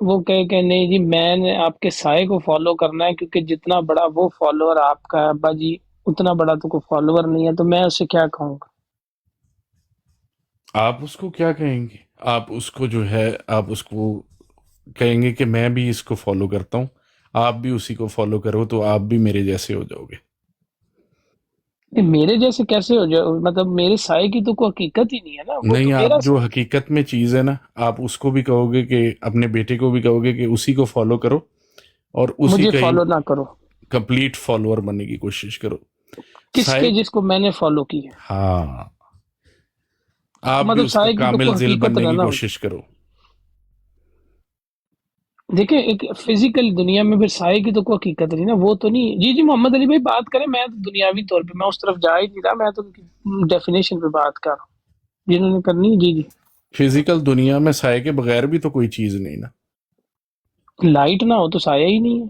وہ کہے کہ نہیں جی میں نے آپ کے سائے کو فالو کرنا ہے کیونکہ جتنا بڑا وہ فالوور آپ کا ہے ابا جی اتنا بڑا تو کوئی فالوور نہیں ہے، تو میں اسے کیا کہوں گا؟ آپ اس کو کیا کہیں گے؟ آپ اس کو جو ہے آپ اس کو کہیں گے کہ میں بھی اس کو فالو کرتا ہوں، آپ بھی اسی کو فالو کرو تو آپ بھی میرے جیسے ہو جاؤ گے. نہیں، میرے جیسے کیسے ہو جائے؟ مطلب میرے سائے کی تو کوئی حقیقت ہی نہیں ہے نا، وہ نہیں، تو آپ میرا جو حقیقت میں چیز ہے نا، آپ اس کو بھی کہو گے کہ اپنے بیٹے کو بھی کہو گے کہ اسی کو فالو کرو اور اسی مجھے کا ہی فالو نہ کرو. کمپلیٹ فالوور بننے کی کوشش کرو. کس سائے کے جس کو میں نے فالو کی ہے؟ ہاں، آپ بھی مطلب اس کا سائے کی تو کامل کوئی ذل حقیقت بننے نہ کی نہ ہو. کوشش کرو. دیکھیں ایک فزیکل دنیا میں پھر سائے کی تو کوئی حقیقت نہیں نا، وہ تو نہیں. جی محمد علی بھائی بات کریں، میں تو دنیاوی طور پہ میں اس طرف جا ہی نہیں رہا، میں تو ڈیفینیشن پہ بات کر رہا ہوں جنہوں نے کرنی ہے. جی فزیکل دنیا میں سائے کے بغیر بھی تو کوئی چیز نہیں نا. لائٹ نہ ہو تو سایہ ہی نہیں ہے،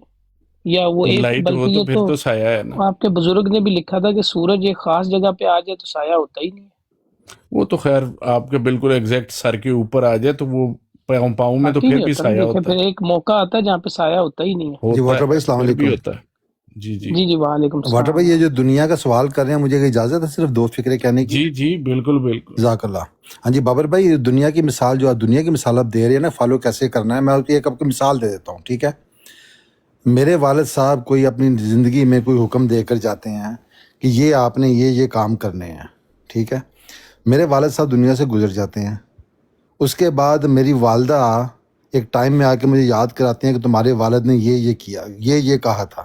یا وہ ایک لائٹ ہو بلکہ تو یہ پھر تو تو سایہ ہے نا. آپ کے بزرگ نے بھی لکھا تھا کہ سورج ایک خاص جگہ پہ آ جائے تو سایہ ہوتا ہی نہیں ہے. وہ تو خیر آپ کے بالکل ایگزیکٹ سر کے اوپر آ جائے تو وہ پاؤں میں تو باقی پھر نہیں بھی ہوتا نا. سایہ دیکھیں ہوتا پھر ایک موقع آتا ہے جہاں پہ سایہ ہوتا ہی نہیں ہے. جی ہوتا واٹر بھائی ہے السلام پھر بھی علیکم. ہوتا ہے. جی جی جی وعلیکم واٹر بھائی یہ السلام. جو دنیا کا سوال کر رہے ہیں مجھے اجازت ہے صرف دو فکرے کہنے کی؟ جی جی بالکل بالکل. جزاک اللہ. ہاں جی بابر بھائی دنیا کی مثال جو دنیا کی مثال آپ دے رہے ہیں نا فالو کیسے کرنا ہے، میں ایک آپ کو مثال دے دیتا ہوں ٹھیک ہے. میرے والد صاحب کوئی اپنی زندگی میں کوئی حکم دے کر جاتے ہیں کہ یہ آپ نے یہ کام کرنے ہیں ٹھیک ہے. میرے والد صاحب دنیا سے گزر جاتے ہیں، اس کے بعد میری والدہ ایک ٹائم میں آ کے مجھے یاد کراتے ہیں کہ تمہارے والد نے یہ کیا، یہ کہا تھا.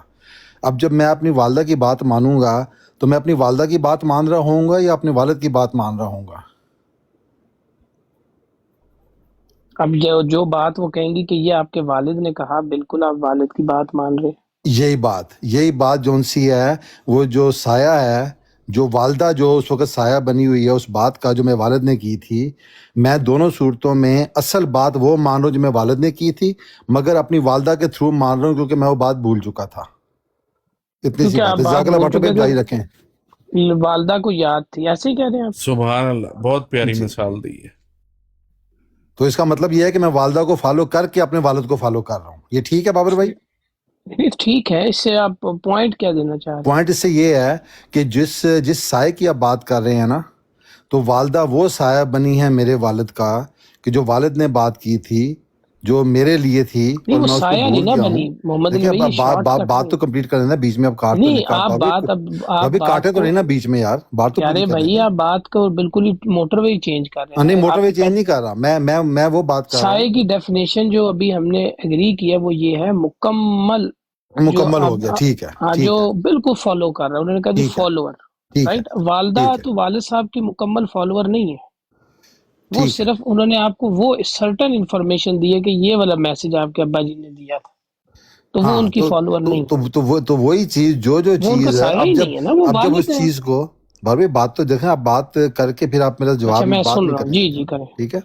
اب جب میں اپنی والدہ کی بات مانوں گا تو میں اپنی والدہ کی بات مان رہا ہوں گا یا اپنے والد کی بات مان رہا ہوں گا؟ اب جو بات وہ کہیں گی کہ یہ آپ کے والد نے کہا، بالکل آپ والد کی بات مان رہے ہیں. یہی بات جون سی ہے، وہ جو سایہ ہے، جو والدہ جو اس وقت سایہ بنی ہوئی ہے اس بات کا جو میں والد نے کی تھی، میں دونوں صورتوں میں اصل بات وہ مان رہا ہوں جو میں والد نے کی تھی، مگر اپنی والدہ کے تھرو مان رہا ہوں کیونکہ میں وہ بات بھول چکا تھا. اتنی سی کیونکہ آپ بات ہے. بات جزاک اللہ بول واٹر چکے بھائی جاری رکھیں. تھے، والدہ کو یاد تھی، ایسے ہی کہہ رہے ہیں آپ. سبحان اللہ، بہت پیاری جی مثال دی ہے. تو اس کا مطلب یہ ہے کہ میں والدہ کو فالو کر کے اپنے والد کو فالو کر رہا ہوں. یہ ٹھیک ہے بابر بھائی؟ نہیں ٹھیک ہے، اس سے آپ پوائنٹ کیا دینا چاہ رہے ہیں؟ پوائنٹ اس سے یہ ہے کہ جس سائے کی آپ بات کر رہے ہیں نا، تو والدہ وہ سایہ بنی ہے میرے والد کا کہ جو والد نے بات کی تھی جو میرے لیے تھی نہیں اور وہ میں اس کو سایہ نہیں بھول نا گیا بنی ہوں. محمد علی دیکھیں بھائی، یہ شارٹ کٹ بات نہیں. تو کمپلیٹ کر لینا، بیچ میں آپ کاٹ نہیں تو آپ بات آپ ابھی بات کاٹے تو کو نہیں نا بیچ میں یار، بات تو کہہ رہے پوری ہیں کر بھائی، لینا. آپ بات کو بالکل ہی موٹر وے چینج کر رہے نہیں ہیں. موٹر آپ وے چینج نہیں کر رہا میں وہ بات کر رہا سائے کی ڈیفینیشن جو ابھی ہم نے اگری کی ہے وہ یہ ہے مکمل، ہوں. جو مکمل اب ہو گیا، ٹھیک ہے ہاں جو ٹھیک ہے بالکل فالو کر رہا ہے. انہوں نے کہا جی ٹھیک ہے فالوور، ٹھیک ہے رائٹ. والدہ ٹھیک ہے تو والد صاحب کی مکمل فالوور نہیں ہے، وہ ٹھیک ہے. صرف انہوں نے آپ کو وہ سرٹن انفارمیشن دی ہے کہ یہ والا میسج آپ کے ابا جی نے دیا تھا، تو وہ ہاں ان کی فالوور نہیں. تو وہی چیز جو وہ ان کا چیز ہے. سایہ ہی نہیں ہے نا، وہ اب جب والد اس ہے. چیز کو بھائی بات تو دیکھیں، آپ بات کر کے پھر آپ میرا اچھا جواب میں بات سن نہیں رہا ہوں، کرنے جی دیتے. جی کریں. ٹھیک ہے.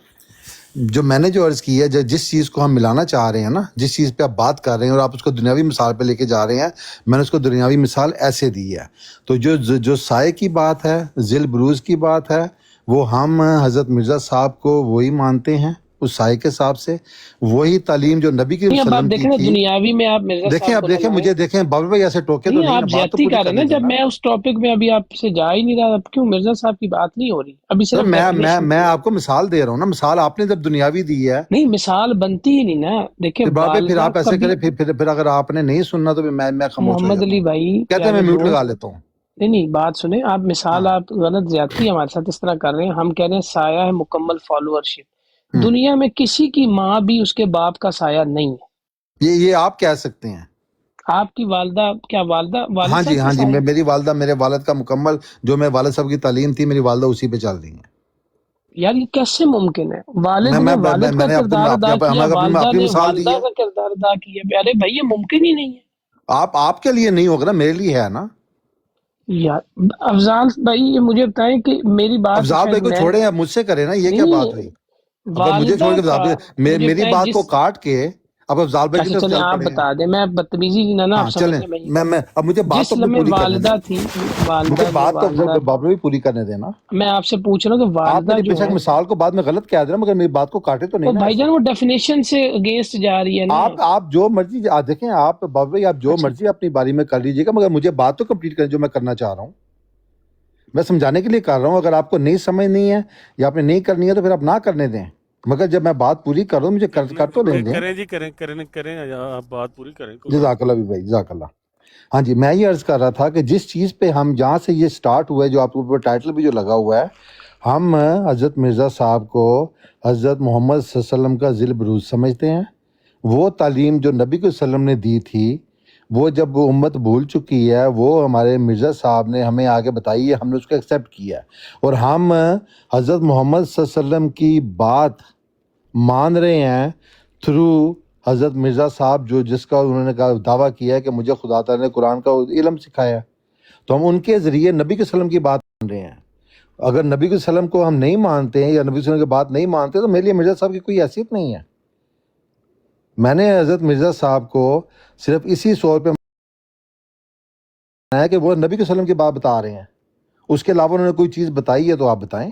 جو میں نے جو عرض کی ہے، جس چیز کو ہم ملانا چاہ رہے ہیں نا، جس چیز پہ آپ بات کر رہے ہیں اور آپ اس کو دنیاوی مثال پہ لے کے جا رہے ہیں، میں نے اس کو دنیاوی مثال ایسے دی ہے. تو جو سائے کی بات ہے، ذل بروز کی بات ہے، وہ ہم حضرت مرزا صاحب کو وہی مانتے ہیں اس سائے کے حساب سے، وہی تعلیم جو نبی کی نہیں، اب آپ وسلم کی دیکھیں نا تھی۔ دنیاوی میں آپ مرزا دیکھیں صاحب اب کو دیکھیں لگائیں۔ مجھے دیکھیں بابر بھائی ایسے ٹوکے تو نہیں، نہیں آپ نا، بات تو زیادتی پوری کر رہے ہیں نا، کرنے جب دینا۔ میں اس ٹاپک میں ابھی آپ سے جا ہی نہیں رہا، اب کیوں مرزا صاحب کی بات نہیں ہو رہی؟ ابھی سر صرف ڈیفینیشن میں آپ کو مثال دے رہا ہوں نا، مثال آپ نے جب دنیاوی دی ہے، نہیں، مثال بنتی ہی نہیں نا۔ دیکھیں پھر بابر بھائی پھر والدہ آپ ایسے کبھی، کریں، پھر اگر آپ نے نہیں سننا تو میں خاموش ہو محمد جاتا علی ہوں، بھائی کہتے ہیں پیارے میں میوٹ لگا دوست، لیتا ہوں۔ نہیں بات سنیں آپ، مثال ہاں آپ غلط زیادتی ہمارے ساتھ اس طرح کر رہے ہیں۔ ہم کہہ رہے ہیں سایہ ہے مکمل فالوورشپ، ہوں، دنیا میں کسی کی ماں بھی اس کے باپ کا سایہ نہیں ہے۔ یہ آپ کہہ سکتے ہیں۔ آپ کی والدہ، کیا والدہ والد ہاں صاحب کا جی، سایہ؟ میری والدہ میرے والد کا مکمل، جو میں والد صاحب کی تعلیم تھی میری والدہ اسی پہ چل رہی ہیں۔ یار یہ کیسے ممکن ہے؟ والد نے میں والد کا نے کردار ادا کیا، والدہ اپنی نے مثال دی والدہ ہے۔ کا کردار ادا کیا۔ ارے بھائی یہ ممکن ہی نہیں ہے آپ کے لیے نہیں ہوگا نا، میرے لیے ہے نا۔ یار۔ افضال بھائی یہ مجھے بتائیں کہ میری بات افضال شاید بھائی کو میں، چھوڑیں، اب مجھ سے کریں نا، یہ کیا بات نہیں ہوئی؟ اب مجھے والدہ چھوڑ کے کا، مجھے میری بتائیں بات کو جس، کاٹ کے اب افضال بھائی کی اچھا طرف چلیں چل آپ پڑے ہیں۔ بتا دیں، میں بدتمیزی نہ آپ ہاں چلیں، سمجھیں، میں یہ کہہ رہا میں اب مجھے ہوں بات جس تو اپنی لمحے پوری کرنے دیں، والدہ تھی، مجھے والدہ جو بات تو والدہ، بابر بھی پوری کرنے دینا۔ میں آپ سے پوچھ رہا ہوں کہ آپ والدہ میری جو بے شک ہے، مثال کو بعد میں غلط کہہ دینا، مگر میری بات کو کاٹے تو نہیں وہ نا بھائی ایسے۔ جان وہ ڈیفینیشن سے اگینسٹ جا رہی ہے نا۔ آپ جو مرضی دیکھیں، آپ بابر بھائی آپ جو اچھا مرضی اپنی باری میں کر لیجیے گا، مگر مجھے بات تو کمپلیٹ کریں جو میں کرنا چاہ رہا ہوں۔ میں سمجھانے کے لیے کر رہا ہوں، اگر آپ کو نہیں سمجھنی ہے یا آپ نے نہیں کرنی ہے تو پھر آپ نہ کرنے دیں، مگر جب میں بات پوری کر رہا ہوں مجھے کر تو لیں دیں۔ کریں جی، کریں آپ بات پوری کریں، کوئی جزاک اللہ بھی بھائی، جزاک اللہ۔ ہاں جی، میں یہ عرض کر رہا تھا کہ جس چیز پہ ہم جہاں سے یہ سٹارٹ ہوا ہے، جو آپ کے اوپر ٹائٹل بھی جو لگا ہوا ہے، ہم حضرت مرزا صاحب کو حضرت محمد صلی اللہ علیہ وسلم کا ذیل بروز سمجھتے ہیں۔ وہ تعلیم جو نبی صلی اللہ علیہ وسلم نے دی تھی، وہ جب وہ امت بھول چکی ہے، وہ ہمارے مرزا صاحب نے ہمیں آگے بتائی ہے، ہم نے اس کو ایکسیپٹ کیا ہے، اور ہم حضرت محمد صلی اللہ علیہ وسلم کی بات مان رہے ہیں تھرو حضرت مرزا صاحب، جس کا انہوں نے دعویٰ کیا ہے کہ مجھے خدا تعالیٰ نے قرآن کا علم سکھایا، تو ہم ان کے ذریعے نبی کے وسلم کی بات مان رہے ہیں۔ اگر نبی کے وسلم کو ہم نہیں مانتے ہیں یا نبی کے وسلم کی بات نہیں مانتے تو میرے لیے مرزا صاحب کی کوئی حیثیت نہیں ہے۔ میں نے حضرت مرزا صاحب کو صرف اسی طور پہ مانا ہے کہ وہ نبی کے وسلم کی بات بتا رہے ہیں، اس کے علاوہ انہوں نے کوئی چیز بتائی ہے تو آپ بتائیں۔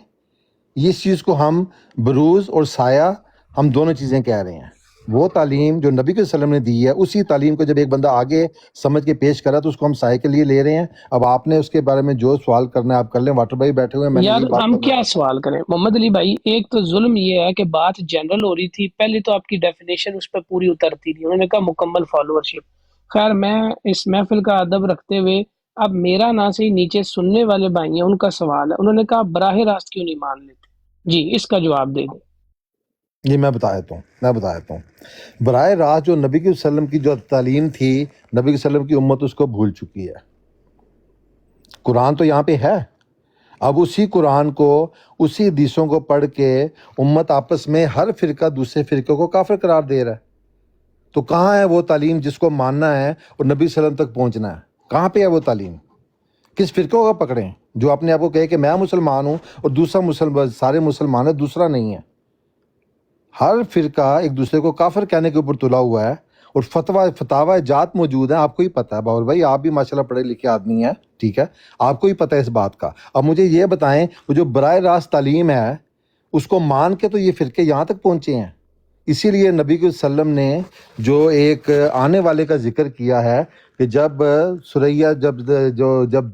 اس چیز کو ہم بروز اور سایہ، ہم دونوں چیزیں کہہ رہے ہیں۔ وہ تعلیم جو نبی کے وسلم نے دی ہے، اسی تعلیم کو جب ایک بندہ آگے سمجھ کے پیش کرا تو اس کو ہم سائے کے لیے لے رہے ہیں۔ اب آپ نے اس کے بارے میں جو سوال کرنا ہے آپ کر لیں، واٹر بھائی بیٹھے ہوئے ہیں، میں نے یار یہی بات ہم کرنا کیا چاہتا سوال کریں محمد علی بھائی؟ ایک تو ظلم یہ ہے کہ بات جنرل ہو رہی تھی، پہلے تو آپ کی ڈیفینیشن اس پہ پوری اترتی تھی، انہوں نے کہا مکمل فالوورشپ۔ خیر میں اس محفل کا ادب رکھتے ہوئے، اب میرا نہ سے ہی نیچے سننے والے بھائی ہیں، ان کا سوال ہے، انہوں نے کہا براہ راست کیوں نہیں مان لیتے؟ جی اس کا جواب دے دیں۔ جی میں بتا دیتا ہوں۔ براہ راست جو نبی کے وسلم کی جو تعلیم تھی، نبی کے وسلم کی امت اس کو بھول چکی ہے۔ قرآن تو یہاں پہ ہے، اب اسی قرآن کو، اسی حدیثوں کو پڑھ کے امت آپس میں ہر فرقہ دوسرے فرقے کو کافر قرار دے رہا ہے۔ تو کہاں ہے وہ تعلیم جس کو ماننا ہے اور نبی صلی اللہ علیہ وسلم تک پہنچنا ہے؟ کہاں پہ ہے وہ تعلیم؟ کس فرقوں کو پکڑیں جو اپنے آپ کو کہے کہ میں مسلمان ہوں اور دوسرا مسلمان، سارے مسلمان ہیں، دوسرا نہیں ہے۔ ہر فرقہ ایک دوسرے کو کافر کہنے کے اوپر تلا ہوا ہے، اور فتاوی جات موجود ہیں، آپ کو ہی پتہ ہے باور بھائی، آپ بھی ماشاءاللہ پڑھے لکھے آدمی ہیں، ٹھیک ہے، آپ کو ہی پتہ ہے اس بات کا۔ اب مجھے یہ بتائیں، وہ جو براہ راست تعلیم ہے اس کو مان کے تو یہ فرقے یہاں تک پہنچے ہیں۔ اسی لیے نبی کے وسلم نے جو ایک آنے والے کا ذکر کیا ہے کہ جب سریہ جب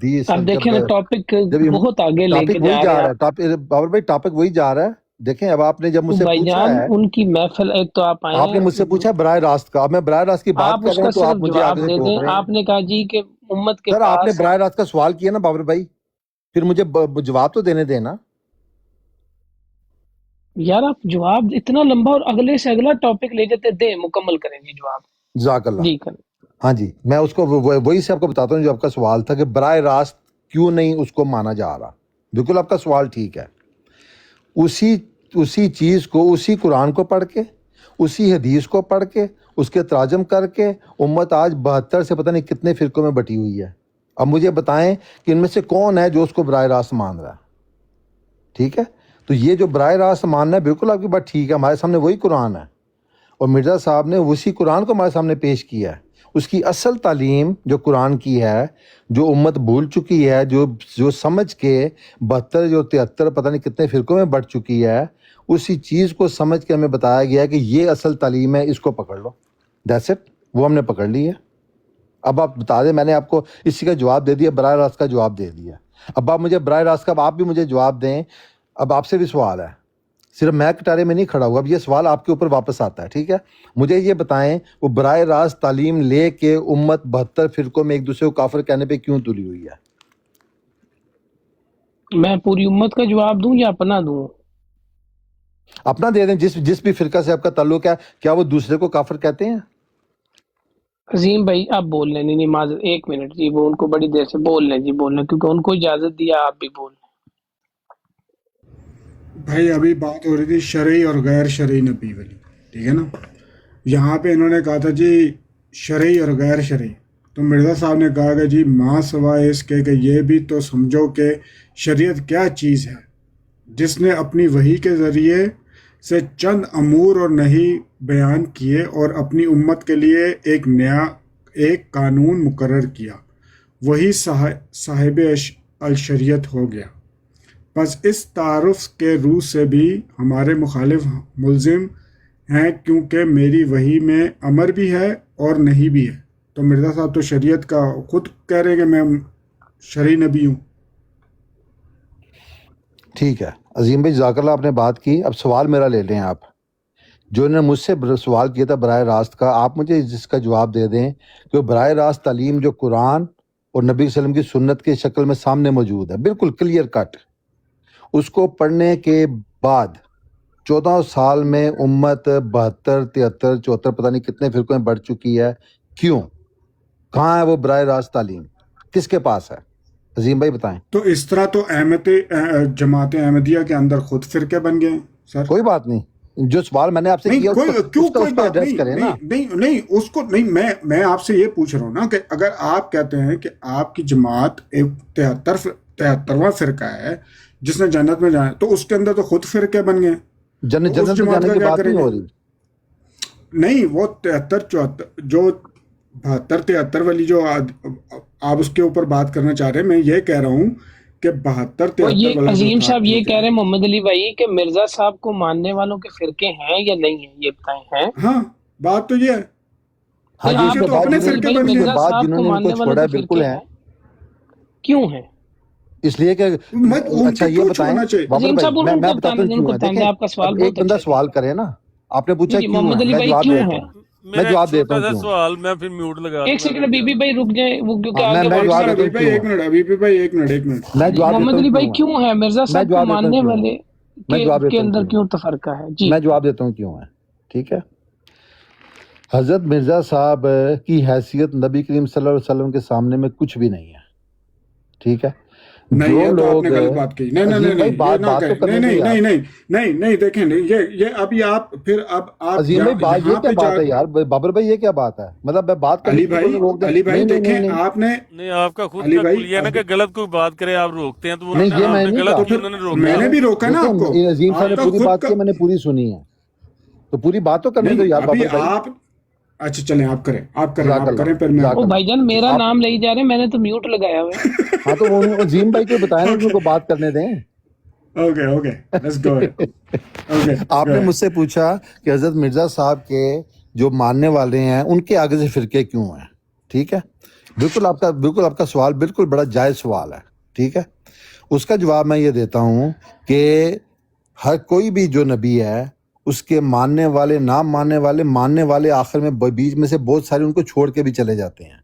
دی اب دیکھیں نا ٹاپک بہت آگے لے کے ٹاپک وہی جا جا رہے ہیں رہا ہے، باور بھائی ٹاپک وہی جا رہا ہے۔ دیکھیں اب آپ نے جب مجھ آپ سے بھائی پوچھا جان، ہے، ان کی محفل، ایک تو آپ آئے آپ نے ہیں، مجھ سے پوچھا براہ راست کا، اب میں براہ راست کی بات آپ کر اس رہا کا ہوں تو آپ صرف مجھے جواب آگے سے دے ٹوک دیں۔ رہے ہیں۔ آپ نے کہا جی کہ امت کے سر آپ نے پاس، براہ راست کا سوال کیا نا باور بھائی، پھر مجھے جواب تو دینے دینا۔ یار آپ جواب اتنا لمبا اور اگلے سے اگلا ٹاپک لے جاتے، دیں مکمل کریں جی جواب۔ جزاک اللہ۔ جی کریں۔ ہاں جی، میں اس کو وہی سے آپ کو بتاتا ہوں جو آپ کا سوال تھا کہ براہ راست کیوں نہیں اس کو مانا جا رہا۔ بالکل آپ کا سوال ٹھیک ہے۔ اسی چیز کو، اسی قرآن کو پڑھ کے، اسی حدیث کو پڑھ کے، اس کے تراجم کر کے امت آج 72 سے پتہ نہیں کتنے فرقوں میں بٹی ہوئی ہے۔ اب مجھے بتائیں کہ ان میں سے کون ہے جو اس کو براہ راست مان رہا ہے؟ ٹھیک ہے، تو یہ جو براہ راست ماننا ہے، بالکل آپ کی بات ٹھیک ہے، ہمارے سامنے وہی قرآن ہے، اور مرزا صاحب نے اسی قرآن کو ہمارے سامنے پیش کیا ہے۔ اس کی اصل تعلیم جو قرآن کی ہے، جو امت بھول چکی ہے، جو سمجھ کے 72 جو 73 پتہ نہیں کتنے فرقوں میں بٹ چکی ہے، اسی چیز کو سمجھ کے ہمیں بتایا گیا کہ یہ اصل تعلیم ہے, اس کو پکڑ لو, دیٹس اٹ. وہ ہم نے پکڑ لی ہے. اب آپ بتا دیں, میں نے آپ کو اسی کا جواب دے دیا, براہ راست کا جواب دے دیا. اب آپ مجھے براہ راست کا, اب آپ بھی مجھے جواب دیں. اب آپ سے بھی سوال ہے, صرف میں کٹارے میں نہیں کھڑا ہوا, اب یہ سوال آپ کے اوپر واپس آتا ہے, ٹھیک ہے. مجھے یہ بتائیں, وہ براہ راست تعلیم لے کے امت 72 فرقوں میں ایک دوسرے کو کافر کہنے پہ کیوں تلی ہوئی ہے؟ میں پوری امت کا جواب دوں یا اپنا دوں؟ اپنا دے دیں. جس بھی فرقہ سے آپ کا تعلق ہے, کیا وہ دوسرے کو کافر کہتے ہیں؟ عظیم بھائی آپ بول لیں. نہیں معذرت, ایک منٹ جی, وہ ان کو بڑی دیر سے بول لیں جی, بول لیں, کیونکہ ان کو اجازت دیا, آپ بھی بول لیں. بھائی ابھی بات ہو رہی تھی شرعی اور غیر شرعی نبی والی, ٹھیک ہے نا. یہاں پہ انہوں نے کہا تھا جی شرعی اور غیر شرعی, تو مرزا صاحب نے کہا کہ جی ماں سوائے اس کے کہ یہ بھی تو سمجھو کہ شریعت کیا چیز ہے, جس نے اپنی وحی کے ذریعے سے چند امور اور نہیں بیان کیے اور اپنی امت کے لیے ایک قانون مقرر کیا, وہی صاحب الشریعت ہو گیا. بس اس تعارف کے روح سے بھی ہمارے مخالف ملزم ہیں, کیونکہ میری وحی میں امر بھی ہے اور نہیں بھی ہے. تو مرزا صاحب تو شریعت کا خود کہہ رہے ہیں کہ میں شرعی نبی ہوں. ٹھیک ہے عظیم بھائی, جزاک اللہ, آپ نے بات کی. اب سوال میرا لے لیں آپ, جو انہوں نے مجھ سے سوال کیا تھا براہ راست کا, آپ مجھے جس کا جواب دے دیں کہ براہ راست تعلیم جو قرآن اور نبی صلی اللہ علیہ وسلم کی سنت کی شکل میں سامنے موجود ہے, بالکل کلیئر کٹ, اس کو پڑھنے کے بعد 14 سال میں امت 72 73 74 پتہ نہیں کتنے فرقوں میں بڑھ چکی ہے, کیوں؟ کہاں ہے وہ براہ راست تعلیم, کس کے پاس ہے؟ عظیم بھائی بتائیں. تو اس طرح تو جماعت احمدیہ کے اندر خود فرقے بن گئے ہیں سر. کوئی بات نہیں, جو سوال میں نے آپ سے کیا کوئی بات نہیں, اس کو نہیں, میں آپ سے یہ پوچھ رہا ہوں نا کہ اگر آپ کہتے ہیں کہ آپ کی جماعت 73واں فرقہ ہے جس نے جنت میں جانا, تو اس کے اندر تو خود فرقے بن گئے. جنت میں جانے کی بات نہیں ہو رہی. نہیں, وہ 73 74 جو 72 73 والی جو آپ اس کے اوپر بات کرنا چاہ رہے ہیں, میں یہ کہہ رہا ہوں کہ 72 73 والا عظیم صاحب یہ کہہ رہے ہیں محمد علی بھائی کہ مرزا صاحب کو ماننے والوں کے فرقے ہیں یا نہیں ہیں, یہ بتائیں. ہیں, ہاں بات تو یہ ہے. ہاں جی, تو اپنے فرقے بن گئے. بات جنہوں نے ان کو چھوڑا ہے بالکل ہے. کیوں ہے؟ اس لیے کہ اچھا یہ بتائیں میں بتاتا ہوں, آپ کا سوال ایک بندہ سوال کرے نا, آپ نے پوچھا کیوں ہے, میں جواب دیتا ہوں. سوال میں پھر میوٹ لگا, ایک سیکنڈ بی بی بھائی رک جائیں, وہ کیونکہ محمد علی بھائی کیوں ہے مرزا صاحب کو ماننے والے کے اندر کیوں تفرقہ ہے؟ جی میں جواب دیتا ہوں کیوں ہے, ٹھیک ہے. حضرت مرزا صاحب کی حیثیت نبی کریم صلی اللہ علیہ وسلم کے سامنے میں کچھ بھی نہیں ہے, ٹھیک ہے. نہیں, تو آپ نے غلط بات کی. نہیں دیکھیں, یہ ابھی آپ پھر اب عظیم بھائی بات یہ کیا بات ہے یار, بابر بھائی یہ کیا بات ہے, مطلب میں بات علی بھائی دیکھیں آپ نے, نہیں آپ کا خود کا کلیہ نا کہ غلط کوئی بات کرے آپ روکتے ہیں, تو نہیں, یہ میں نہیں غلط, میں نے بھی روکا نا آپ کو. عظیم صاحب نے پوری بات کی, میں نے پوری سنی ہے, تو پوری بات تو کرنے دو یار بابر بھائی. اچھا چلیں آپ کریں پھر میں. بھائی جان میرا نام لے جا رہے ہیں, میں نے تو میوٹ لگایا ہوا ہے. ہاں تو عظیم بھائی کو بتائیں نا, ان کو بات کرنے دیں. Okay let's go. آپ نے مجھ سے پوچھا کہ حضرت مرزا صاحب کے جو ماننے والے ہیں ان کے آگے سے فرقے کیوں ہیں, ٹھیک ہے. بالکل آپ کا سوال بالکل بڑا جائز سوال ہے, ٹھیک ہے. اس کا جواب میں یہ دیتا ہوں کہ ہر کوئی بھی جو نبی ہے اس کے ماننے والے, نہ ماننے والے آخر میں بیچ میں سے بہت سارے ان کو چھوڑ کے بھی چلے جاتے ہیں.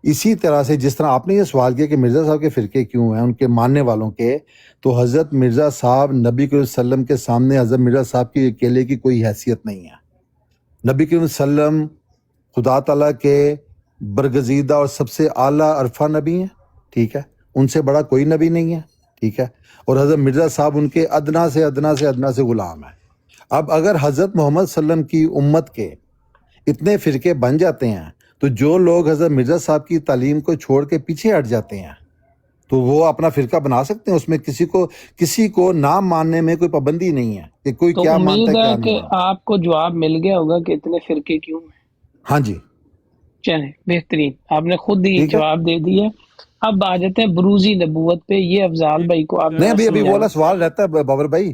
اسی طرح سے جس طرح آپ نے یہ سوال کیا کہ مرزا صاحب کے فرقے کیوں ہیں ان کے ماننے والوں کے, تو حضرت مرزا صاحب نبی کریم صلی اللہ علیہ وسلم کے سامنے حضرت مرزا صاحب کی اکیلے کی کوئی حیثیت نہیں ہے. نبی کریم صلی اللہ علیہ وسلم خدا تعالیٰ کے برگزیدہ اور سب سے اعلیٰ عرفہ نبی ہیں, ٹھیک ہے. ان سے بڑا کوئی نبی نہیں ہے, ٹھیک ہے. اور حضرت مرزا صاحب ان کے ادنا سے غلام ہے. اب اگر حضرت محمد صلی اللہ علیہ وسلم کی امت کے اتنے فرقے بن جاتے ہیں, تو جو لوگ حضرت مرزا صاحب کی تعلیم کو چھوڑ کے پیچھے ہٹ جاتے ہیں تو وہ اپنا فرقہ بنا سکتے ہیں. اس میں کسی کو نہ ماننے میں کوئی پابندی نہیں ہے کہ کوئی کیا مانتا ہے کیا نہیں. کہ آپ کو جواب مل گیا ہوگا کہ اتنے فرقے کیوں ہیں. ہاں جی چلیں بہترین, آپ نے خود ہی جواب دے دیا. اب آ جاتے ہیں بروزی نبوت پہ. یہ افضال بھائی کو آپ نہیں ابھی وہ والا سوال رہتا ہے بابر بھائی,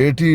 80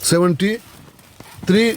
73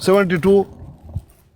72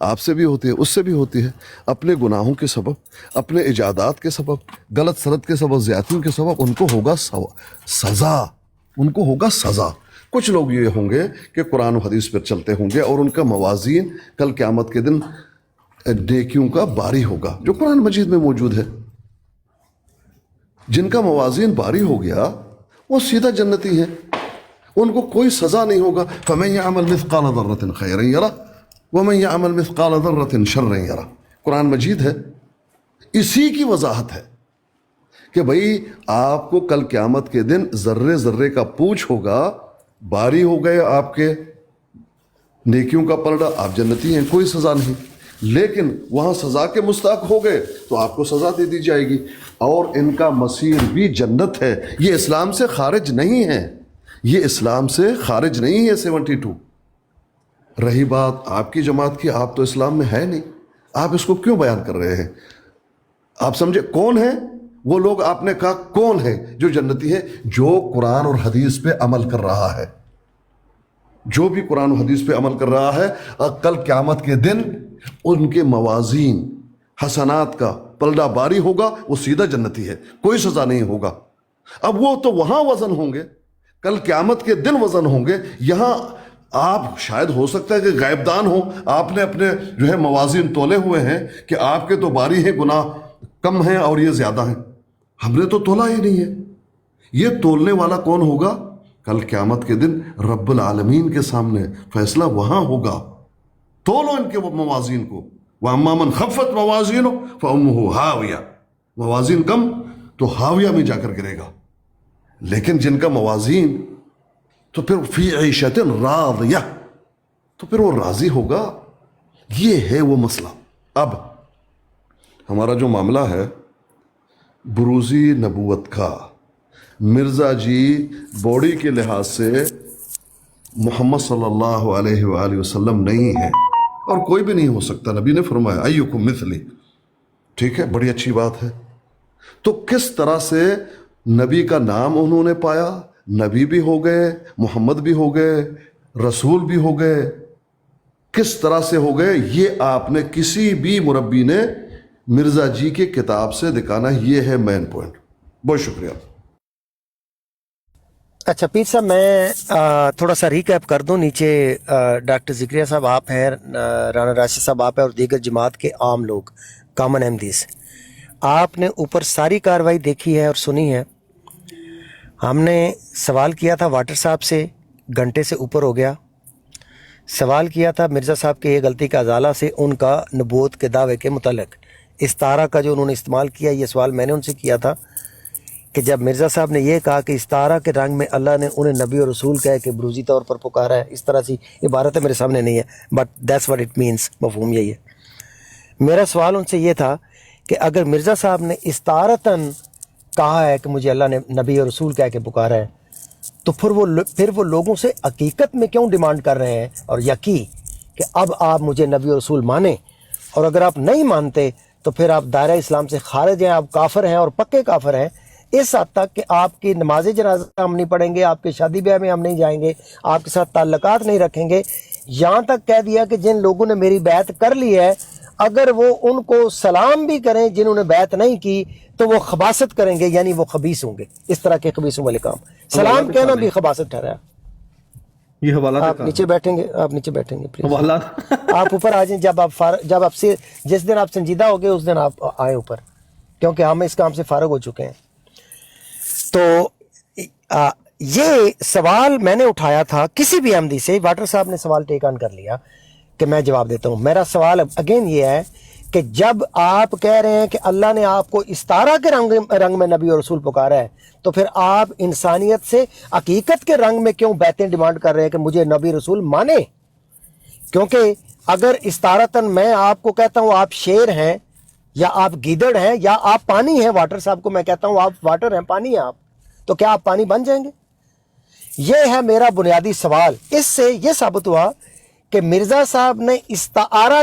آپ سے بھی ہوتی ہے, اس سے بھی ہوتی ہے, اپنے گناہوں کے سبب, اپنے ایجادات کے سبب, غلط سرد کے سبب, زیادتیوں کے سبب ان کو ہوگا سزا, ان کو ہوگا سزا. کچھ لوگ یہ ہوں گے کہ قرآن و حدیث پر چلتے ہوں گے اور ان کا موازین کل قیامت کے دن نیکیوں کا باری ہوگا, جو قرآن مجید میں موجود ہے. جن کا موازین باری ہو گیا وہ سیدھا جنتی ہیں, ان کو کوئی سزا نہیں ہوگا. فَمَن يَعْمَلْ مِثْقَالَ ذَرَّةٍ خَيْرًا يَرَهُ وَمَن يَعْمَلْ مِثْقَالَ ذَرَّةٍ شَرًّا يَرَهُ. قرآن مجید ہے, اسی کی وضاحت ہے کہ بھئی آپ کو کل قیامت کے دن ذرے ذرے کا پوچھ ہوگا, باری ہو گئے آپ کے نیکیوں کا پلڑا, آپ جنتی ہیں, کوئی سزا نہیں. لیکن وہاں سزا کے مستحق ہو گئے تو آپ کو سزا دے دی جائے گی, اور ان کا مسیر بھی جنت ہے. یہ اسلام سے خارج نہیں ہے, یہ اسلام سے خارج نہیں ہے 72. رہی بات آپ کی جماعت کی, آپ تو اسلام میں ہے نہیں, آپ اس کو کیوں بیان کر رہے ہیں؟ آپ سمجھے کون ہے وہ لوگ؟ آپ نے کہا کون ہے جو جنتی ہے؟ جو قرآن اور حدیث پہ عمل کر رہا ہے, جو بھی قرآن و حدیث پہ عمل کر رہا ہے, کل قیامت کے دن ان کے موازین حسنات کا پلڑا باری ہوگا, وہ سیدھا جنتی ہے, کوئی سزا نہیں ہوگا. اب وہ تو وہاں وزن ہوں گے, کل قیامت کے دن وزن ہوں گے. یہاں آپ شاید ہو سکتا ہے کہ غائب دان ہو, آپ نے اپنے جو ہے موازین تولے ہوئے ہیں کہ آپ کے تو باری ہیں, گناہ کم ہیں اور یہ زیادہ ہیں. ہم نے تو تولا ہی نہیں ہے. یہ تولنے والا کون ہوگا؟ کل قیامت کے دن رب العالمین کے سامنے فیصلہ وہاں ہوگا. تولو ان کے موازین کو. وَأَمَّا مَنْ خَفَّتْ مَوَازِينُهُ فَأُمُّهُ ہاویہ, موازین کم تو ہاویہ میں جا کر گرے گا. لیکن جن کا موازین تو پھر فی عیشۃ راضیہ, تو پھر وہ راضی ہوگا. یہ ہے وہ مسئلہ. اب ہمارا جو معاملہ ہے بروزی نبوت کا, مرزا جی باڈی کے لحاظ سے محمد صلی اللہ علیہ وآلہ وسلم نہیں ہے, اور کوئی بھی نہیں ہو سکتا. نبی نے فرمایا ایکم مثلی, ٹھیک ہے, بڑی اچھی بات ہے. تو کس طرح سے نبی کا نام انہوں نے پایا, نبی بھی ہو گئے, محمد بھی ہو گئے, رسول بھی ہو گئے, کس طرح سے ہو گئے؟ یہ آپ نے کسی بھی مربی نے مرزا جی کے کتاب سے دکھانا. یہ ہے مین پوائنٹ. بہت شکریہ. اچھا پیر صاحب, میں تھوڑا سا ریکیپ کر دوں. نیچے ڈاکٹر ذکریہ صاحب آپ ہیں, رانا راشد صاحب آپ ہیں, اور دیگر جماعت کے عام لوگ, کامن احمدیز. آپ نے اوپر ساری کاروائی دیکھی ہے اور سنی ہے. ہم نے سوال کیا تھا واٹر صاحب سے, گھنٹے سے اوپر ہو گیا. سوال کیا تھا مرزا صاحب کے یہ غلطی کا ازالہ سے ان کا نبوت کے دعوے کے متعلق. استارہ کا جو انہوں نے استعمال کیا, یہ سوال میں نے ان سے کیا تھا کہ جب مرزا صاحب نے یہ کہا کہ استارہ کے رنگ میں اللہ نے انہیں نبی اور رسول کہہ کے بروزی طور پر پکارا ہے, اس طرح سی عبارت میرے سامنے نہیں ہے, but that's what it means, مفہوم یہی ہے. میرا سوال ان سے یہ تھا کہ اگر مرزا صاحب نے استارتاً کہا ہے کہ مجھے اللہ نے نبی اور رسول کہہ کے پکارا ہے, تو پھر وہ لوگوں سے حقیقت میں کیوں ڈیمانڈ کر رہے ہیں اور یقین کہ اب آپ مجھے نبی اور رسول مانیں, اور اگر آپ نہیں مانتے تو پھر آپ دائرہ اسلام سے خارج ہیں, آپ کافر ہیں اور پکے کافر ہیں. اس حد تک کہ آپ کی نماز جنازہ ہم نہیں پڑھیں گے, آپ کے شادی بیاہ میں ہم نہیں جائیں گے, آپ کے ساتھ تعلقات نہیں رکھیں گے. یہاں تک کہہ دیا کہ جن لوگوں نے میری بیعت کر لی ہے, اگر وہ ان کو سلام بھی کریں جنہوں نے بیعت نہیں کی, تو وہ خباثت کریں گے, یعنی وہ خبیث ہوں گے. اس طرح کے خبیثوں والے کام, سلام کہنا بھی خباثت ٹھہرایا. یہ حوالہ آپ نیچے بیٹھیں گے, آپ نیچے بیٹھیں گے پلیز. آپ اوپر آ جائیں, جب آپ سے جس دن آپ سنجیدہ ہو گئے اس دن آپ آئیں اوپر, کیونکہ ہم اس کام سے فارغ ہو چکے ہیں. تو یہ سوال میں نے اٹھایا تھا کسی بھی احمدی سے. واٹر صاحب نے سوال ٹیک آن کر لیا کہ میں جواب دیتا ہوں. میرا سوال اگین یہ ہے کہ جب آپ کہہ رہے ہیں کہ اللہ نے آپ کو استارہ کے رنگ میں نبی اور رسول پکارا ہے, تو پھر آپ انسانیت سے حقیقت کے رنگ میں کیوں بیعتیں ڈیمانڈ کر رہے ہیں کہ مجھے نبی رسول مانے؟ کیونکہ اگر استارتاً میں آپ کو کہتا ہوں آپ شیر ہیں, یا آپ گیدڑ ہیں, یا آپ پانی ہیں, واٹر صاحب کو میں کہتا ہوں آپ واٹر ہیں, پانی ہیں آپ, تو کیا آپ پانی بن جائیں گے؟ یہ ہے میرا بنیادی سوال. اس سے یہ ثابت ہوا کہ مرزا صاحب نے استعارہ